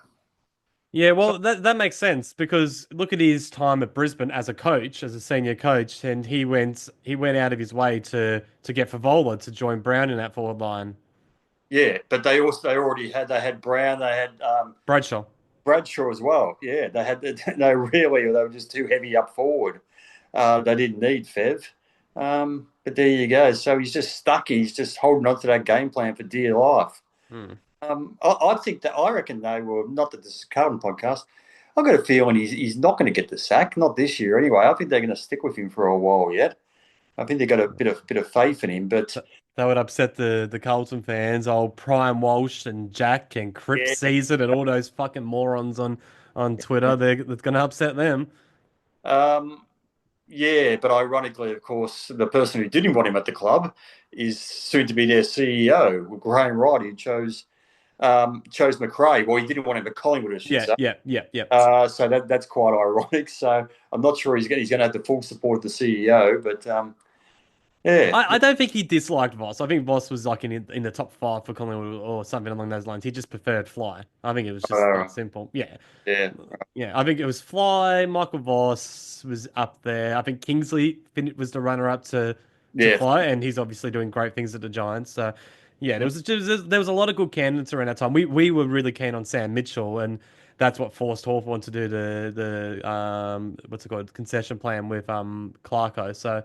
Yeah, well, that makes sense because look at his time at Brisbane as a coach, as a senior coach, and he went out of his way to get Favola to join Brown in that forward line. Yeah, but they had Brown, they had Bradshaw as well. Yeah, they were just too heavy up forward. They didn't need Fev. But there you go. So he's just stuck. He's just holding on to that game plan for dear life. I reckon they will. Not that this is a Carlton podcast. I've got a feeling he's not going to get the sack. Not this year, anyway. I think they're going to stick with him for a while yet. I think they've got a bit of faith in him, but that would upset the Carlton fans. Old Prime Walsh and Jack and Crip Season and all those fucking morons on Twitter. That's going to upset them. Yeah, but ironically, of course, the person who didn't want him at the club is soon to be their CEO, Graham Wright, who chose McRae. Well, he didn't want him at Collingwood, I should say. Yeah. So that's quite ironic. So I'm not sure he's going to have the full support of the CEO, but Yeah. I don't think he disliked Voss. I think Voss was like in the top 5 for Collingwood or something along those lines. He just preferred Fly. I think it was just that simple. Yeah. Yeah. Yeah, I think it was Fly. Michael Voss was up there. I think Kingsley was the runner-up to Yeah. Fly, and he's obviously doing great things at the Giants. So, yeah, there was a lot of good candidates around that time. We were really keen on Sam Mitchell, and that's what forced Hawthorn to do the what's it called, concession plan with Clarko. So,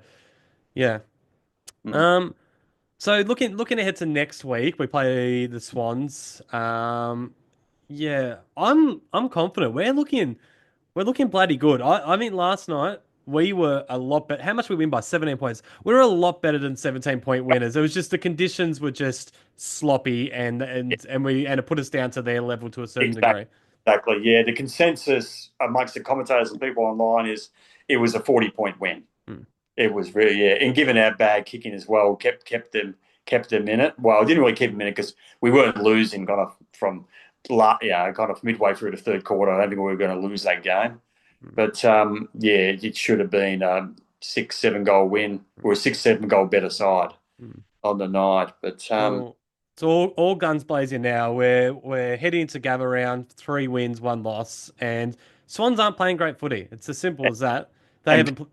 yeah. Um, so looking ahead to next week, we play the Swans. Yeah, I'm confident. We're looking bloody good. I mean, last night we were a lot better. How much we win by? 17 points. We were a lot better than 17-point winners. It was just the conditions were just sloppy, and it put us down to their level to a certain degree. Exactly. Yeah, the consensus amongst the commentators and people online is it was a 40-point win. It was really, and given our bad kicking as well, kept them in it. Well, it didn't really keep them in it because we weren't losing kind of midway through the third quarter. I don't think we were going to lose that game. But it should have been a 6-7 goal win or a 6-7 goal better side on the night. But so all guns blazing now. We're heading into Gabba round, 3 wins, 1 loss, and Swans aren't playing great footy. It's as simple as that. They haven't.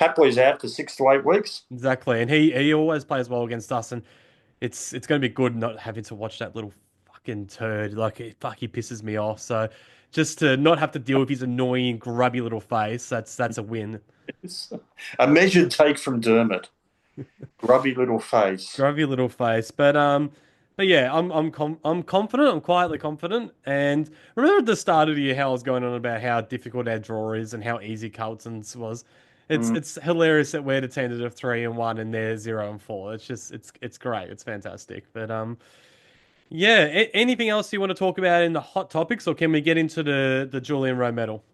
Papley's out for 6 to 8 weeks. Exactly, and he always plays well against us, and it's going to be good not having to watch that little fucking turd. Like, he pisses me off. So just to not have to deal with his annoying, grubby little face, that's a win. It's a measured take from Dermot. Grubby little face. Grubby little face, but yeah, I'm confident. I'm quietly confident. And remember at the start of the year how I was going on about how difficult our draw is and how easy Carlton's was. It's hilarious that we're the team that have 3-1 and they're 0-4. It's just it's great. It's fantastic. But yeah. Anything else you want to talk about in the hot topics, or can we get into the Julian Rowe medal?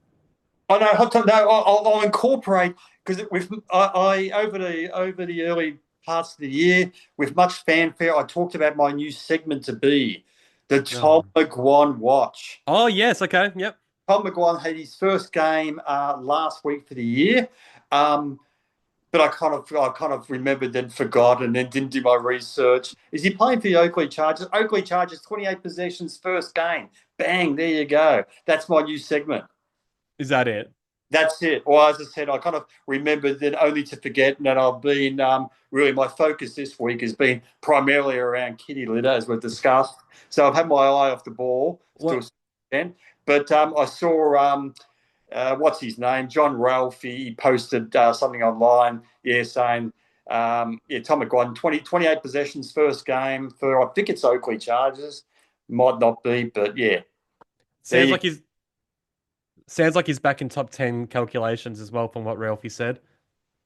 Oh no, I'll incorporate because I over the early parts of the year with much fanfare, I talked about my new segment to be the Tom McGuan Watch. Oh yes, okay, yep. Tom McGuan had his first game last week for the year, but I kind of remembered and forgot, and then didn't do my research. Is he playing for the Oakley Chargers? Oakley Chargers, 28 possessions, first game. Bang! There you go. That's my new segment. Is that it? That's it. Well, as I said, I kind of remembered that only to forget, and I've been really my focus this week has been primarily around kitty litter, as we've discussed. So I've had my eye off the ball to a extent. But I saw, what's his name? John Ralphie. He posted something online, saying, Tom McGuan, 28 possessions, first game for, I think it's Oakley Chargers. Might not be, but yeah. Sounds like he's back in top 10 calculations as well, from what Ralphie said.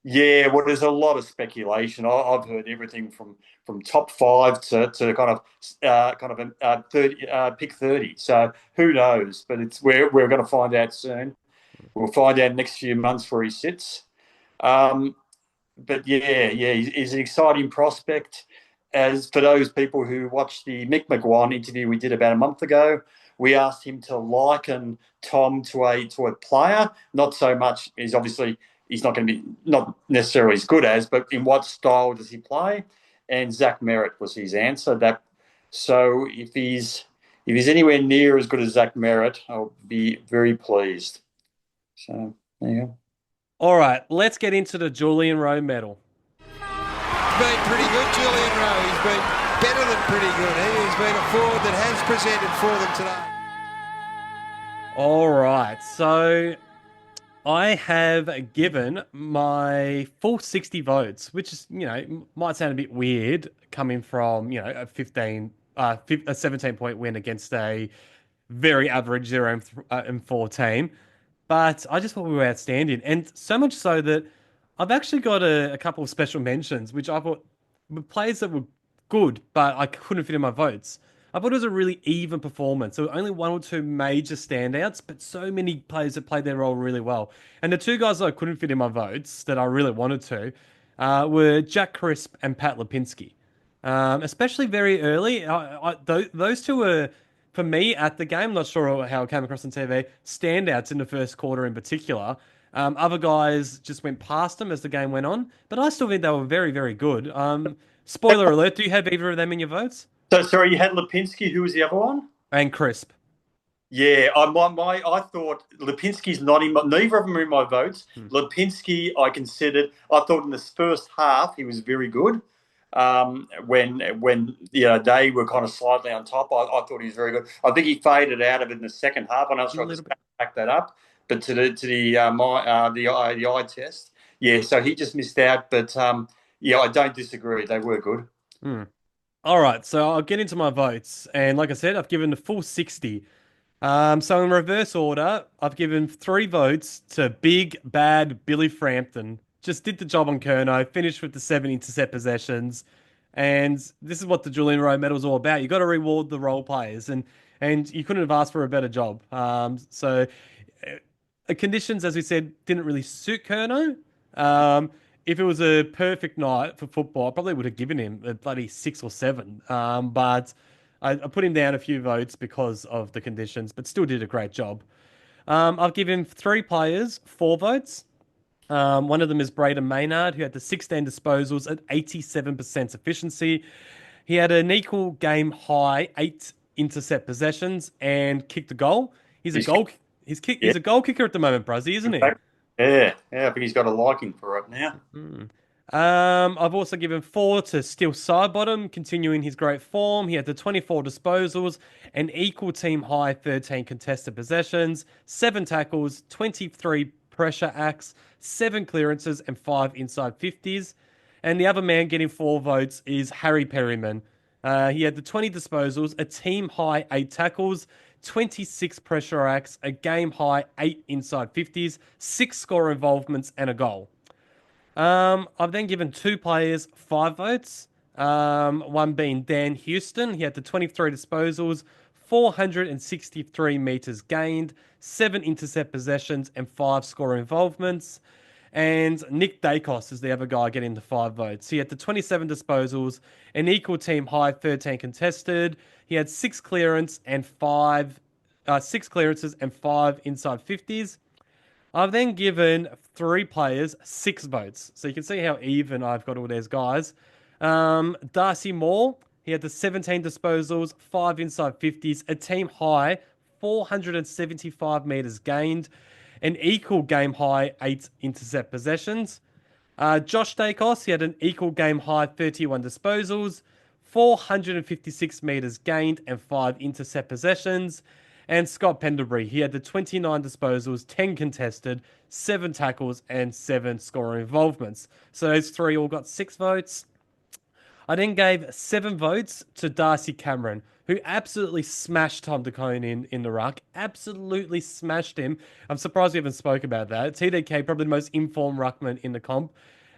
Yeah, well, there's a lot of speculation. I've heard everything from top 5 to kind of 30, pick 30. So who knows? But we're going to find out soon. We'll find out next few months where he sits. But he's an exciting prospect. As for those people who watched the Mick McGuan interview we did about a month ago, we asked him to liken Tom to a player. Not so much. He's not going to be not necessarily as good as, but in what style does he play? And Zach Merritt was his answer. So if he's anywhere near as good as Zach Merritt, I'll be very pleased. So there you go. All right, let's get into the Julian Rowe medal. Been pretty good, Julian Rowe. He's been better than pretty good. He's been a forward that has presented for them today. All right, so I have given my full 60 votes, which is, might sound a bit weird coming from, a 17-point win against a very average 0-4 team. But I just thought we were outstanding. And so much so that I've actually got a couple of special mentions, which I thought were players that were good, but I couldn't fit in my votes. I thought it was a really even performance. There were only 1 or 2 major standouts, but so many players that played their role really well. And the 2 guys that I couldn't fit in my votes that I really wanted to were Jack Crisp and Pat Lipinski. Especially very early. Those 2 were, for me, at the game, not sure how it came across on TV, standouts in the first quarter in particular. Other guys just went past them as the game went on, but I still think they were very, very good. Spoiler alert, do you have either of them in your votes? So, sorry, you had Lipinski. Who was the other one? And Crisp. Yeah, I thought Lipinski's not in neither of them are in my votes. Lipinski, I thought in the first half he was very good. When they were kind of slightly on top, I thought he was very good. I think he faded out of it in the second half, and I was trying to back that up. But to the eye test, yeah, so he just missed out. But I don't disagree. They were good. All right, so I'll get into my votes, and like I said, I've given the full 60. So in reverse order, I've given 3 votes to big, bad Billy Frampton. Just did the job on Kerno, finished with the 7 intercept possessions. And this is what the Julian Rowe medal is all about. You got to reward the role players, and you couldn't have asked for a better job. So the conditions, as we said, didn't really suit Kerno. If it was a perfect night for football, I probably would have given him a bloody 6 or 7. But I put him down a few votes because of the conditions, but still did a great job. I've given 3 players 4 votes. One of them is Braden Maynard, who had the 16 disposals at 87% efficiency. He had an equal game high 8 intercept possessions and kicked a goal. He's a goal kicker at the moment, Bruzzy, isn't he? Yeah, I think he's got a liking for it now. I've also given 4 to Steel Sidebottom, continuing his great form. He had the 24 disposals, an equal team high 13 contested possessions, 7 tackles, 23 pressure acts, 7 clearances, and 5 inside 50s. And the other man getting 4 votes is Harry Perryman. He had the 20 disposals, a team high 8 tackles, 26 pressure acts, a game high 8 inside 50s, 6 score involvements, and a goal. I've then given 2 players 5 votes. One being Dan Houston. He had the 23 disposals, 463 meters gained, 7 intercept possessions, and 5 score involvements. And Nick Dacos is the other guy getting the 5 votes. He had the 27 disposals, an equal team high 13 contested. He had 6 clearances and 5 inside 50s. I've then given 3 players 6 votes. So you can see how even I've got all these guys. Darcy Moore, he had the 17 disposals, 5 inside 50s, a team high 475 meters gained, an equal game high 8 intercept possessions. Josh Dacos, he had an equal game high 31 disposals, 456 meters gained, and 5 intercept possessions. And Scott Pendlebury, he had the 29 disposals, 10 contested, 7 tackles, and 7 scorer involvements. So those 3 all got 6 votes. I then gave 7 votes to Darcy Cameron, who absolutely smashed Tom DeCone in the ruck. Absolutely smashed him. I'm surprised we haven't spoke about that. TDK, probably the most informed ruckman in the comp.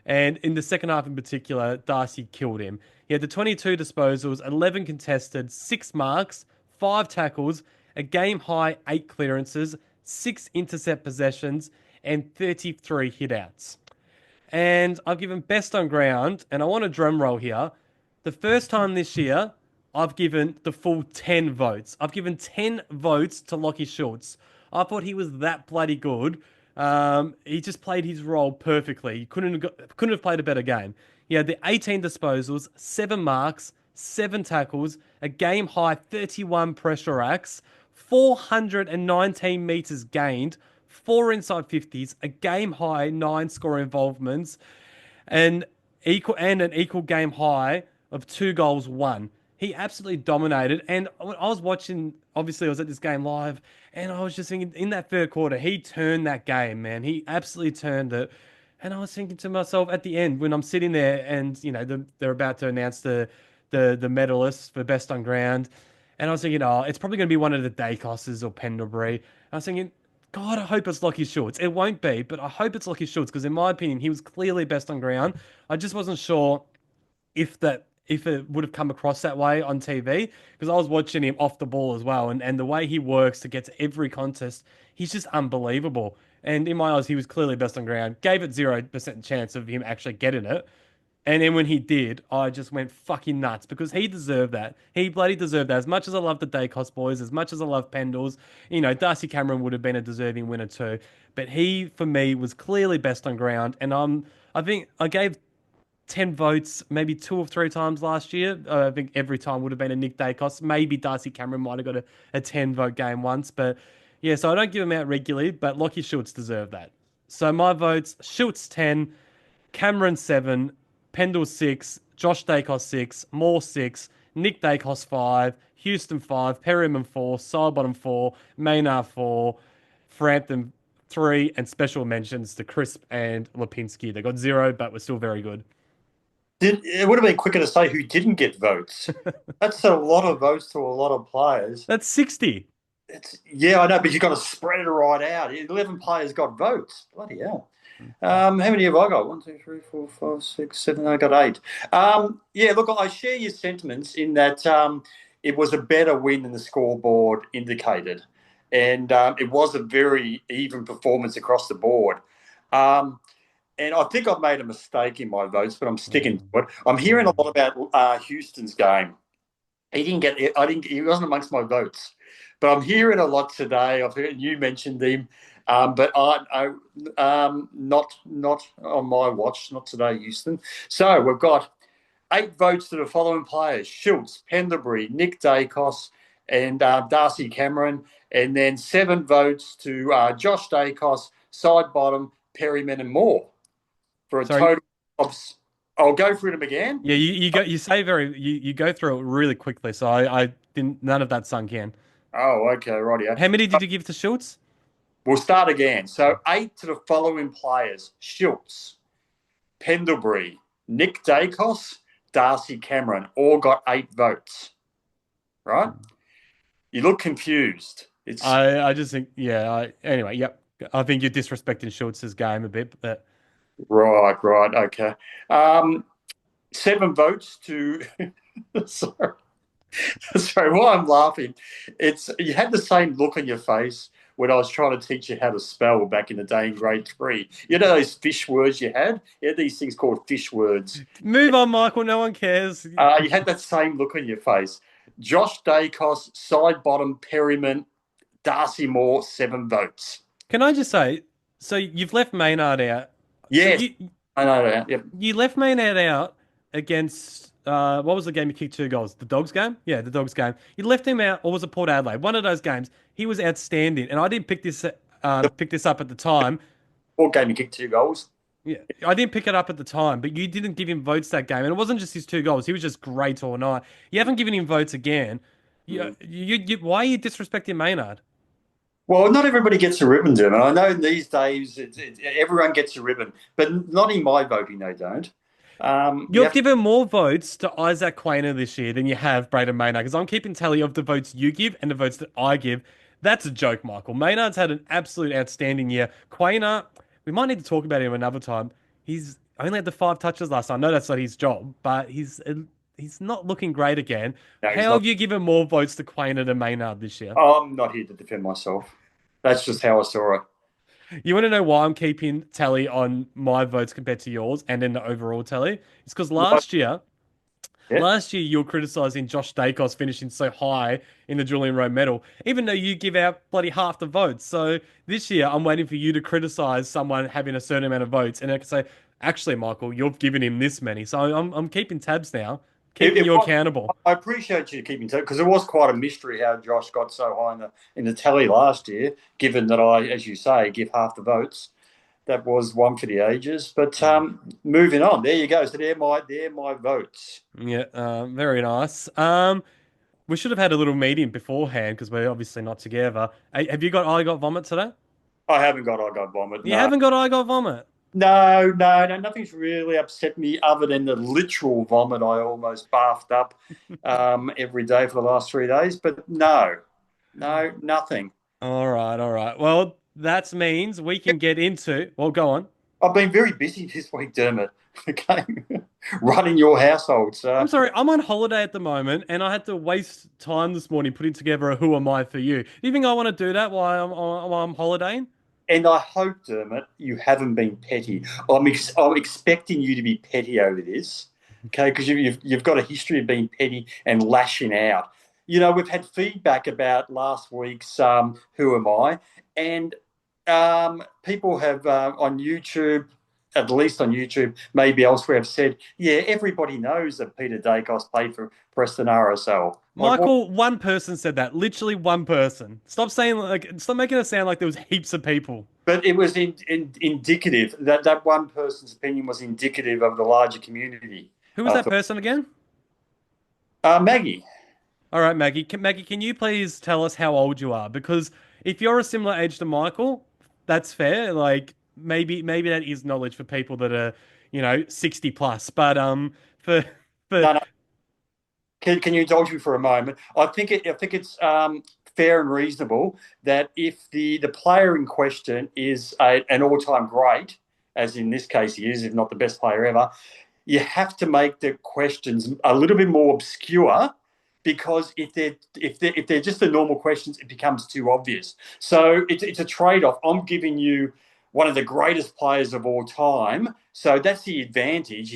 And in the second half in particular, Darcy killed him. He had the 22 disposals, 11 contested, 6 marks, 5 tackles, a game high 8 clearances, 6 intercept possessions, and 33 hitouts. And I've given best on ground, and I want a drum roll here. The first time this year, I've given the full 10 votes. I've given 10 votes to Lockie Schultz. I thought he was that bloody good. He just played his role perfectly. He couldn't have played a better game. He had the 18 disposals, 7 marks, 7 tackles, a game high 31 pressure acts, 419 meters gained, 4 inside 50s, a game high 9 score involvements, and an equal game high of 2 goals won. He absolutely dominated. And when I was watching, obviously I was at this game live, and I was just thinking, in that third quarter, he turned that game, man. He absolutely turned it. And I was thinking to myself at the end, when I'm sitting there and, they're about to announce the medalists for best on ground, and I was thinking, it's probably going to be one of the Dacoses or Pendlebury. I was thinking, God, I hope it's Lockie Schultz. It won't be, but I hope it's Lockie Schultz, because in my opinion, he was clearly best on ground. I just wasn't sure if it would have come across that way on TV, because I was watching him off the ball as well, and the way he works to get to every contest, he's just unbelievable. And in my eyes, he was clearly best on ground. Gave it 0% chance of him actually getting it. And then when he did, I just went fucking nuts because he deserved that. He bloody deserved that. As much as I love the Dacos boys, as much as I love Pendles, Darcy Cameron would have been a deserving winner too. But he, for me, was clearly best on ground. And I think I gave 10 votes maybe 2 or 3 times last year. I think every time would have been a Nick Dacos. Maybe Darcy Cameron might have got a 10-vote game once. But yeah, so I don't give him out regularly, but Lockie Schultz deserved that. So my votes, Schultz 10, Cameron 7, Pendle 6, Josh Dacos 6, Moore 6, Nick Dacos 5, Houston 5, Perryman 4, Sidebottom 4, Maynard 4, Frampton 3, and special mentions to Crisp and Lipinski. They got 0, but were still very good. It would have been quicker to say who didn't get votes. That's a lot of votes to a lot of players. That's 60. Yeah, I know, but you've got to spread it right out. 11 players got votes. Bloody hell. How many have I got? 1, 2, 3, 4, 5, 6, 7. I got 8. Yeah, look, I share your sentiments in that it was a better win than the scoreboard indicated. And it was a very even performance across the board. And I think I've made a mistake in my votes, but I'm sticking to it. I'm hearing a lot about Houston's game. He wasn't amongst my votes, but I'm hearing a lot today. I've heard you mentioned him, but I not on my watch, not today, Houston. So we've got 8 votes to the following players: Schultz, Pendlebury, Nick Dacos, and Darcy Cameron, and then 7 votes to Josh Dacos, Sidebottom, Perryman, and Moore. For a total of, I'll go through them again. Yeah, you go through it really quickly, so I didn't. None of that sunk in. Oh, okay, rightio. How many did you give to Schultz? We'll start again. So 8 to the following players: Schultz, Pendlebury, Nick Dacos, Darcy Cameron. All got 8 votes. Right? You look confused. I just think anyway, yep. I think you're disrespecting Schultz's game a bit, but. Right, okay. 7 votes to. Sorry, why I'm laughing? You had the same look on your face when I was trying to teach you how to spell back in the day in grade 3. You know those fish words you had? You had these things called fish words. Move on, Michael. No one cares. You had that same look on your face. Josh Dacos, Sidebottom, Perryman, Darcy Moore, 7 votes. Can I just say, so you've left Maynard out. Yes, I know that. Yep. You left Maynard out against, what was the game you kicked 2 goals? The Dogs game? Yeah, the Dogs game. You left him out, or was it Port Adelaide? One of those games. He was outstanding, and I didn't pick this up at the time. What game you kicked 2 goals? Yeah, I didn't pick it up at the time, but you didn't give him votes that game, and it wasn't just his 2 goals. He was just great all night. You haven't given him votes again. Why are you disrespecting Maynard? Well, not everybody gets a ribbon, Jim. I know these days everyone gets a ribbon, but not in my voting, they don't. You've given more votes to Isaac Quainer this year than you have Braden Maynard, because I'm keeping tally of the votes you give and the votes that I give. That's a joke, Michael. Maynard's had an absolute outstanding year. Quainer, we might need to talk about him another time. He's only had the 5 touches last time. I know that's not his job, but he's not looking great again. No, how have you given more votes to Quainer than Maynard this year? I'm not here to defend myself. That's just how I saw it. You want to know why I'm keeping tally on my votes compared to yours and then the overall tally? It's because last year you were criticising Josh Dacos finishing so high in the Julian Rowe medal, even though you give out bloody half the votes. So this year I'm waiting for you to criticise someone having a certain amount of votes, and I can say, actually, Michael, you've given him this many. So I'm keeping tabs now. Keeping you accountable. I appreciate you keeping tabs, because it was quite a mystery how Josh got so high in the tally last year, given that I, as you say, give half the votes. That was one for the ages. But moving on, there you go. So they're my votes. Yeah, very nice. We should have had a little meeting beforehand because we're obviously not together. Have you got I Got Vomit today? I haven't got I Got Vomit. You haven't got I Got Vomit? No, nothing's really upset me other than the literal vomit I almost bathed up every day for the last 3 days. But no, nothing. All right. Well, that means we can get into... Well, go on. I've been very busy this week, Dermot, okay? Running your household. So. I'm sorry, I'm on holiday at the moment, and I had to waste time this morning putting together a Who Am I for You. Do you think I want to do that while I'm holidaying? And I hope, Dermot, you haven't been petty. I'm expecting you to be petty over this, okay? Because you've got a history of being petty and lashing out. You know, we've had feedback about last week's Who Am I? And people have on YouTube, at least on YouTube, maybe elsewhere, have said, yeah, everybody knows that Peter Dacos played for Preston RSL. Michael, one person said that. Literally one person. Stop making it sound like there was heaps of people. But it was indicative. That one person's opinion was indicative of the larger community. Who was that person again? Maggie. All right, Maggie. Maggie, can you please tell us how old you are? Because if you're a similar age to Michael, that's fair. Like maybe that is knowledge for people that are 60 plus. But for No. Can you indulge me for a moment? I think it's fair and reasonable that if the player in question is an all-time great, as in this case he is, if not the best player ever, you have to make the questions a little bit more obscure, because if they're just the normal questions, it becomes too obvious. So it's a trade-off. I'm giving you one of the greatest players of all time, so that's the advantage.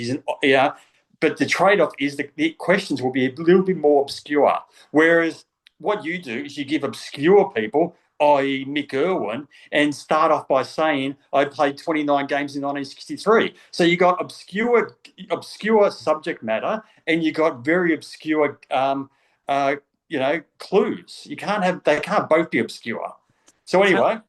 But the trade-off is the questions will be a little bit more obscure. Whereas what you do is you give obscure people, i.e. Mick Irwin, and start off by saying, I played 29 games in 1963. So you got obscure subject matter, and you got very obscure, clues. They can't both be obscure. So anyway.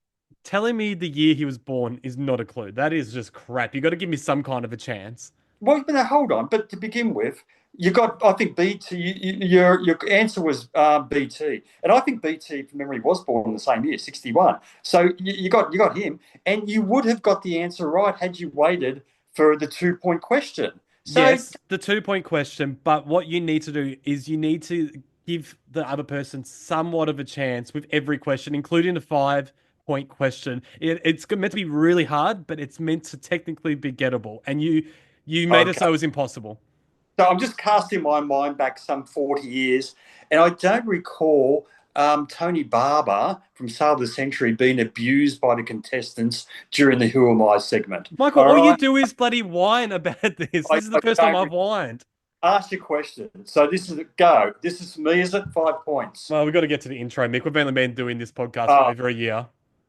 Telling me the year he was born is not a clue. That is just crap. You got to give me some kind of a chance. Well, no, hold on. But to begin with, you got, I think, BT. Your answer was BT, and I think BT, from memory, was born in the same year, 61. So you got him, and you would have got the answer right had you waited for the 2-point question. So, yes, the 2-point question. But what you need to do is you need to give the other person somewhat of a chance with every question, including the 5-point question. It's meant to be really hard, but it's meant to technically be gettable, and you made it so it was impossible. So I'm just casting my mind back some 40 years, and I don't recall Tony Barber from Sale of the Century being abused by the contestants during the Who Am I segment. Michael, all you do is bloody whine about this. This is the first time I've whined. Ask your question. So this is go. This is for me, is it? 5 points. Well, we've got to get to the intro, Mick. We've only been doing this podcast for over a year.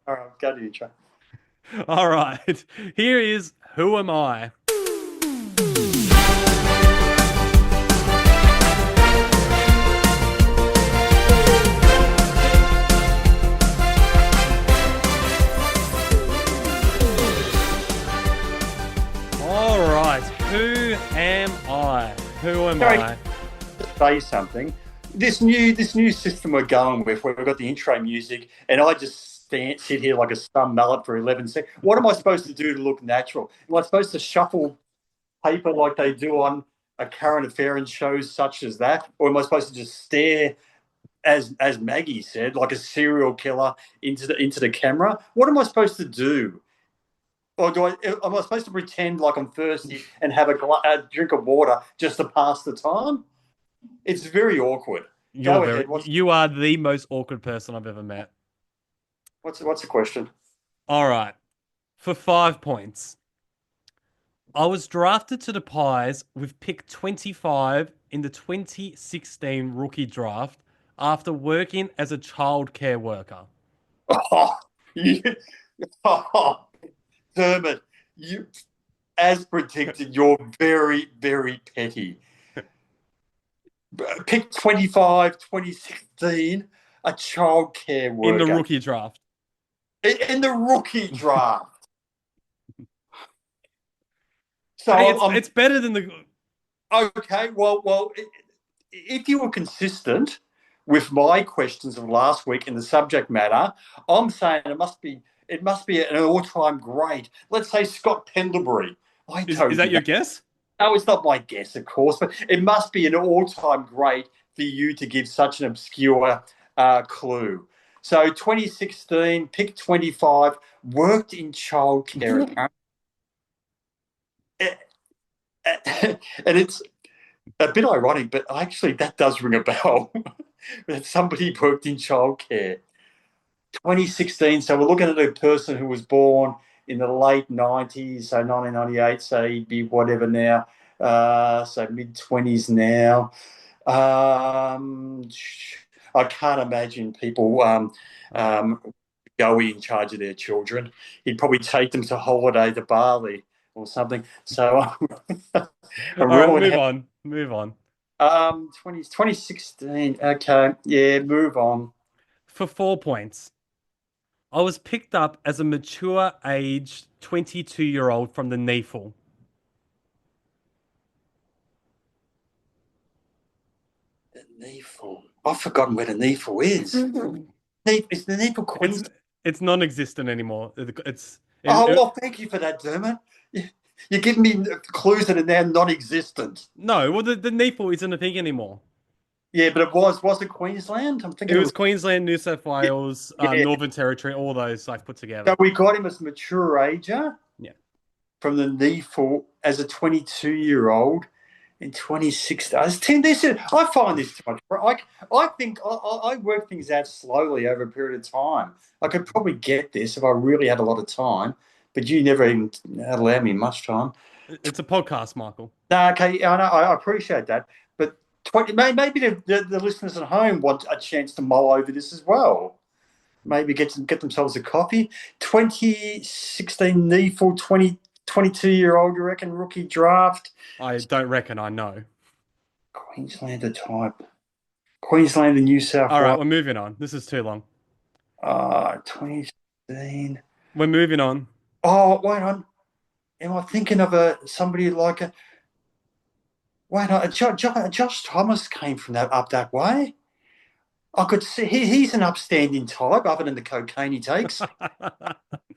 All right, go to the intro. All right. Here is Who Am I? Who am I? Who am I? Say something. This new system we're going with, where we've got the intro music, and I just sit here like a stun mallet for 11 seconds. What am I supposed to do to look natural? Am I supposed to shuffle paper like they do on a current affair in shows such as that, or am I supposed to just stare, as Maggie said, like a serial killer into the camera? What am I supposed to do? Or am I supposed to pretend like I'm thirsty and have a drink of water just to pass the time? It's very awkward. You are the most awkward person I've ever met. What's the question? All right. For 5 points. I was drafted to the Pies with pick 25 in the 2016 rookie draft after working as a childcare worker. Dermot, you, as predicted, you're very, very petty. Pick 25, 2016, a childcare worker. In the rookie draft. In the rookie draft. So hey, it's better than the... Okay, well, if you were consistent with my questions of last week in the subject matter, I'm saying it must be an all-time great. Let's say Scott Pendlebury. Is that your guess? No, it's not my guess, of course, but it must be an all-time great for you to give such an obscure clue. So 2016, pick 25, worked in childcare. And it's a bit ironic, but actually that does ring a bell. That somebody worked in childcare. 2016. So we're looking at a person who was born in the late 90s, so 1998. So he'd be whatever now. So mid-20s now. I can't imagine people Goey in charge of their children. He'd probably take them to holiday to Bali or something. So All right, move on. 2016. Okay, yeah, move on. For 4 points. I was picked up as a mature aged 22-year-old from the NEFL. The NEFL. I've forgotten where the NEFL is. Is the NEFL Queensland? It's non-existent anymore. Well, thank you for that, Dermot. You're giving me clues that are now non-existent. No, well, the NEFL isn't a thing anymore. Yeah, but was it Queensland? I'm thinking it was Queensland, New South Wales, Yeah. Northern Territory, all those I've put together. So we got him as mature ager. Yeah. From the NEFL as a 22-year-old in 2016. I find this too much. I think I work things out slowly over a period of time. I could probably get this if I really had a lot of time, but you never even allow me much time. It's a podcast, Michael. No, okay, I know, I appreciate that, but maybe the listeners at home want a chance to mull over this as well. Maybe get themselves a coffee. 2016 NEFL 22-year-old, you reckon, rookie draft? I don't reckon I know. Queenslander type. Queensland and New South Wales. All right, we're moving on. This is too long. 2016. We're moving on. Oh, wait on. Am I thinking of somebody like a... Wait on. Josh Thomas came from up that way. I could see he's an upstanding type, other than the cocaine he takes.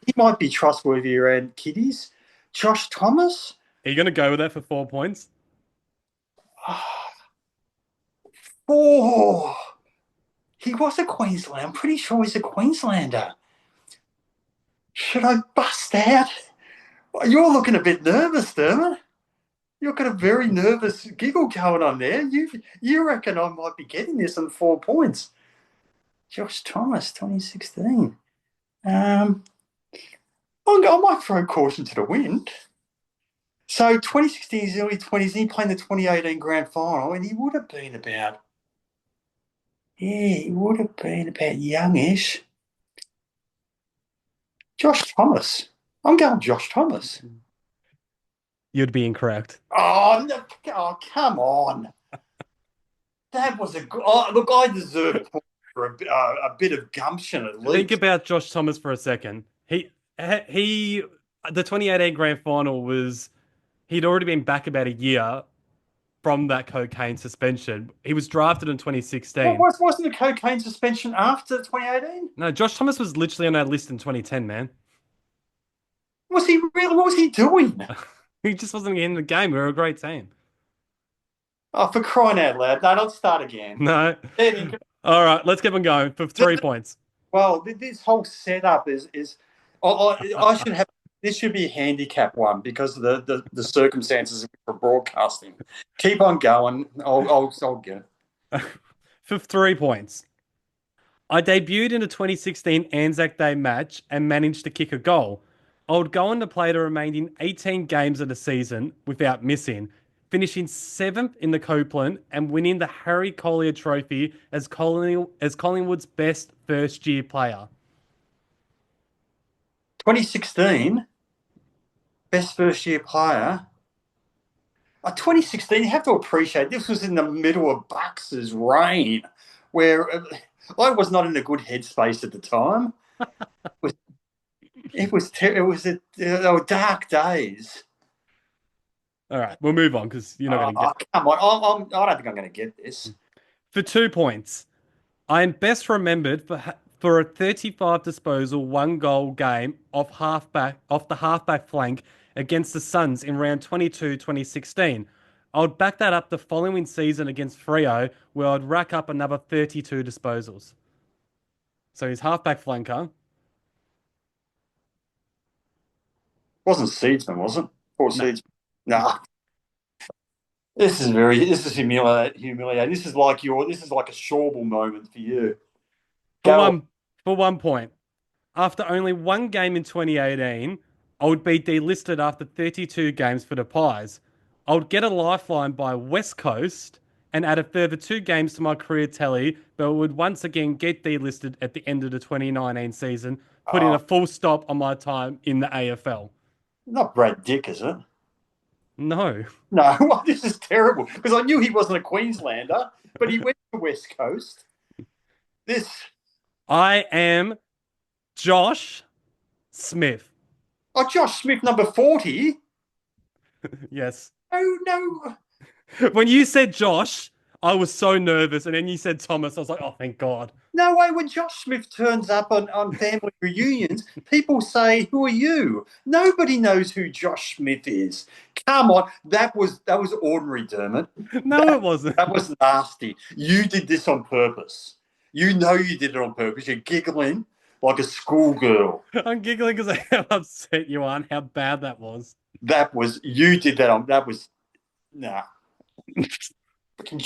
He might be trustworthy around kiddies. Josh Thomas? Are you going to go with that for 4 points? 4. He was a Queenslander. I'm pretty sure he's a Queenslander. Should I bust out? You're looking a bit nervous, Dermot. You've got a very nervous giggle going on there. You reckon I might be getting this on 4 points? Josh Thomas, 2016. I might throw caution to the wind. So 2016 is early 20s, and he played the 2018 grand final, and he would have been about youngish. Josh Thomas. I'm going Josh Thomas. You'd be incorrect. Oh, no, come on. That was a good... look, I deserve a point for a bit of gumption at least. Think about Josh Thomas for a second. He the 2018 grand final was... He'd already been back about a year from that cocaine suspension. He was drafted in 2016. Wasn't the cocaine suspension after 2018? No, Josh Thomas was literally on our list in 2010, man. Was he really? What was he doing? He just wasn't in the game. We were a great team. Oh, for crying out loud. No, don't start again. No. All right, let's keep on going for 3 points. Well, this whole setup is I should have... This should be a handicap one because of the circumstances for broadcasting. Keep on going. I'll get it. For 3 points. I debuted in the 2016 Anzac Day match and managed to kick a goal. I would go on to play the remaining 18 games of the season without missing, finishing 7th in the Copeland and winning the Harry Collier Trophy as Collingwood's best first-year player. 2016, best first-year player. 2016, you have to appreciate, this was in the middle of Bucks' reign, where I was not in a good headspace at the time. They were dark days. All right, we'll move on because you're not going to get... Come on, I don't think I'm going to get this. For 2 points, I am best remembered for a 35 disposal, 1 goal game off the halfback flank against the Suns in round 22, 2016. I would back that up the following season against Freo, where I'd rack up another 32 disposals. So he's halfback flanker. Wasn't Seedsman, was it? Poor Seedsman. Nah. This is humiliating. This is like a Schauble moment for you. for 1 point. After only one game in 2018, I would be delisted after 32 games for the Pies. I would get a lifeline by West Coast and add a further 2 games to my career tally, but would once again get delisted at the end of the 2019 season, putting a full stop on my time in the AFL. Not Brad Dick, is it? No. No, well, this is terrible because I knew he wasn't a Queenslander, but he went to West Coast. I am Josh Smith. Oh, Josh Smith, number 40? Yes. No. When you said Josh, I was so nervous, and then you said Thomas. I was like, oh, thank God. No way. When Josh Smith turns up on family reunions, people say, "Who are you?" Nobody knows who Josh Smith is. Come on, that was ordinary, Dermot. No, it wasn't. That was nasty. You did this on purpose. You know you did it on purpose. You're giggling like a schoolgirl. I'm giggling because of how upset you are and how bad that was. You did that on. That was nah. Freaking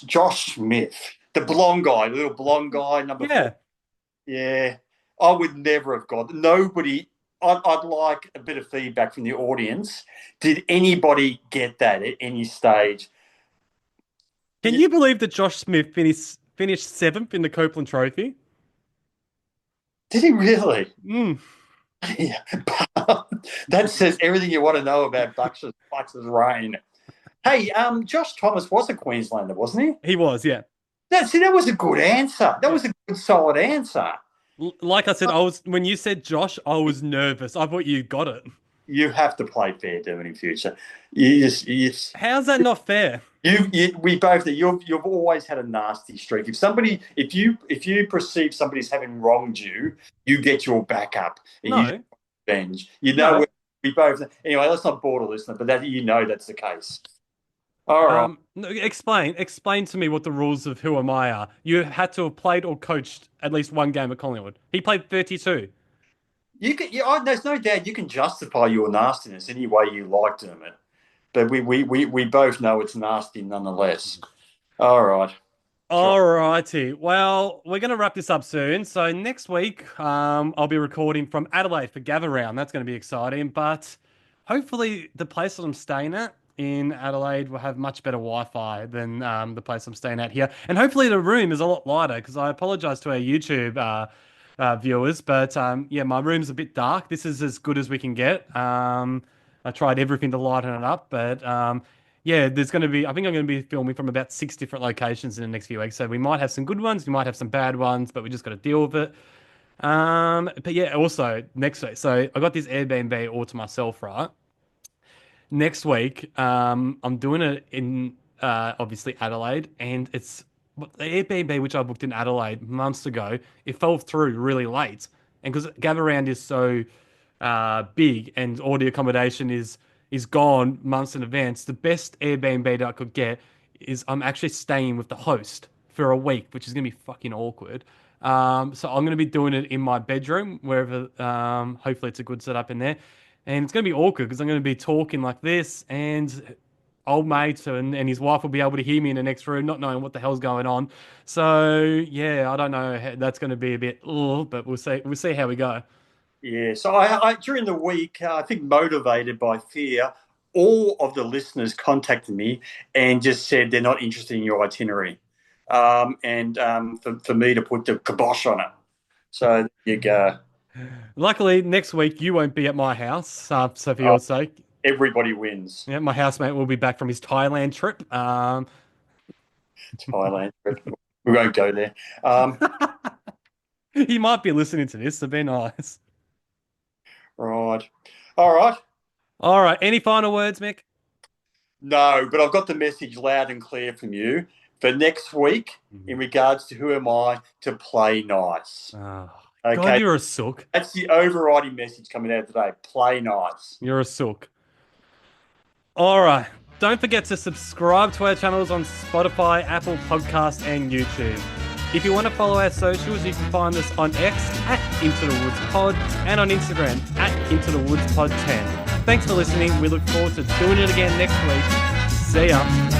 Josh Smith, the blonde guy, the little blonde guy, number 4. Yeah, I would never have got nobody. I'd like a bit of feedback from the audience. Did anybody get that at any stage? Can you believe that Josh Smith finished 7th in the Copeland Trophy? Did he really? Mm. Yeah, that says everything you want to know about Bucks' reign. Hey, Josh Thomas was a Queenslander, wasn't he? He was, yeah. That was a good answer. That was a good, solid answer. Like I said, when you said Josh, I was nervous. I thought you got it. You have to play fair, Dermot, in future. How's that not fair? We both. You've always had a nasty streak. If you perceive somebody's having wronged you, you get your back up. And No. you revenge. You know, we both. Anyway, let's not bore the listener, but that's the case. All right. Explain to me what the rules of Who Am I are. You had to have played or coached at least one game at Collingwood. He played 32. There's no doubt you can justify your nastiness any way you like, Dermot. But we both know it's nasty nonetheless. All right. All righty. Well, we're going to wrap this up soon. So next week, I'll be recording from Adelaide for Gather Round. That's going to be exciting. But hopefully the place that I'm staying at in Adelaide will have much better Wi-Fi than the place I'm staying at here. And hopefully the room is a lot lighter because I apologise to our YouTube viewers. But my room's a bit dark. This is as good as we can get. I tried everything to lighten it up. But there's going to be, I think I'm going to be filming from about 6 different locations in the next few weeks. So we might have some good ones. We might have some bad ones, but we just got to deal with it. But yeah, also next week. So I got this Airbnb all to myself, right? Next week, I'm doing it in obviously Adelaide, and it's the Airbnb which I booked in Adelaide months ago. It fell through really late, and because Gather Round is so big and all the accommodation is gone months in advance, the best Airbnb that I could get is I'm actually staying with the host for a week, which is gonna be fucking awkward. So I'm gonna be doing it in my bedroom, wherever. Hopefully, it's a good setup in there. And it's going to be awkward because I'm going to be talking like this and old mate and his wife will be able to hear me in the next room, not knowing what the hell's going on. So, yeah, I don't know. That's going to be a bit, but we'll see. We'll see how we go. Yeah, so I during the week, I think motivated by fear, all of the listeners contacted me and just said they're not interested in your itinerary for me to put the kibosh on it. So there you go. Luckily, next week you won't be at my house, so for your sake. Everybody wins. Yeah, my housemate will be back from his Thailand trip. Thailand trip. We won't go there. He might be listening to this, so be nice. Right. All right. Any final words, Mick? No, but I've got the message loud and clear from you for next week in regards to Who Am I to play nice. Oh. Okay. God, you're a sook. That's the overriding message coming out today. Play nice. You're a sook. All right. Don't forget to subscribe to our channels on Spotify, Apple Podcasts, and YouTube. If you want to follow our socials, you can find us on X at Into the Woods Pod and on Instagram at Into the Woods Pod 10. Thanks for listening. We look forward to doing it again next week. See ya.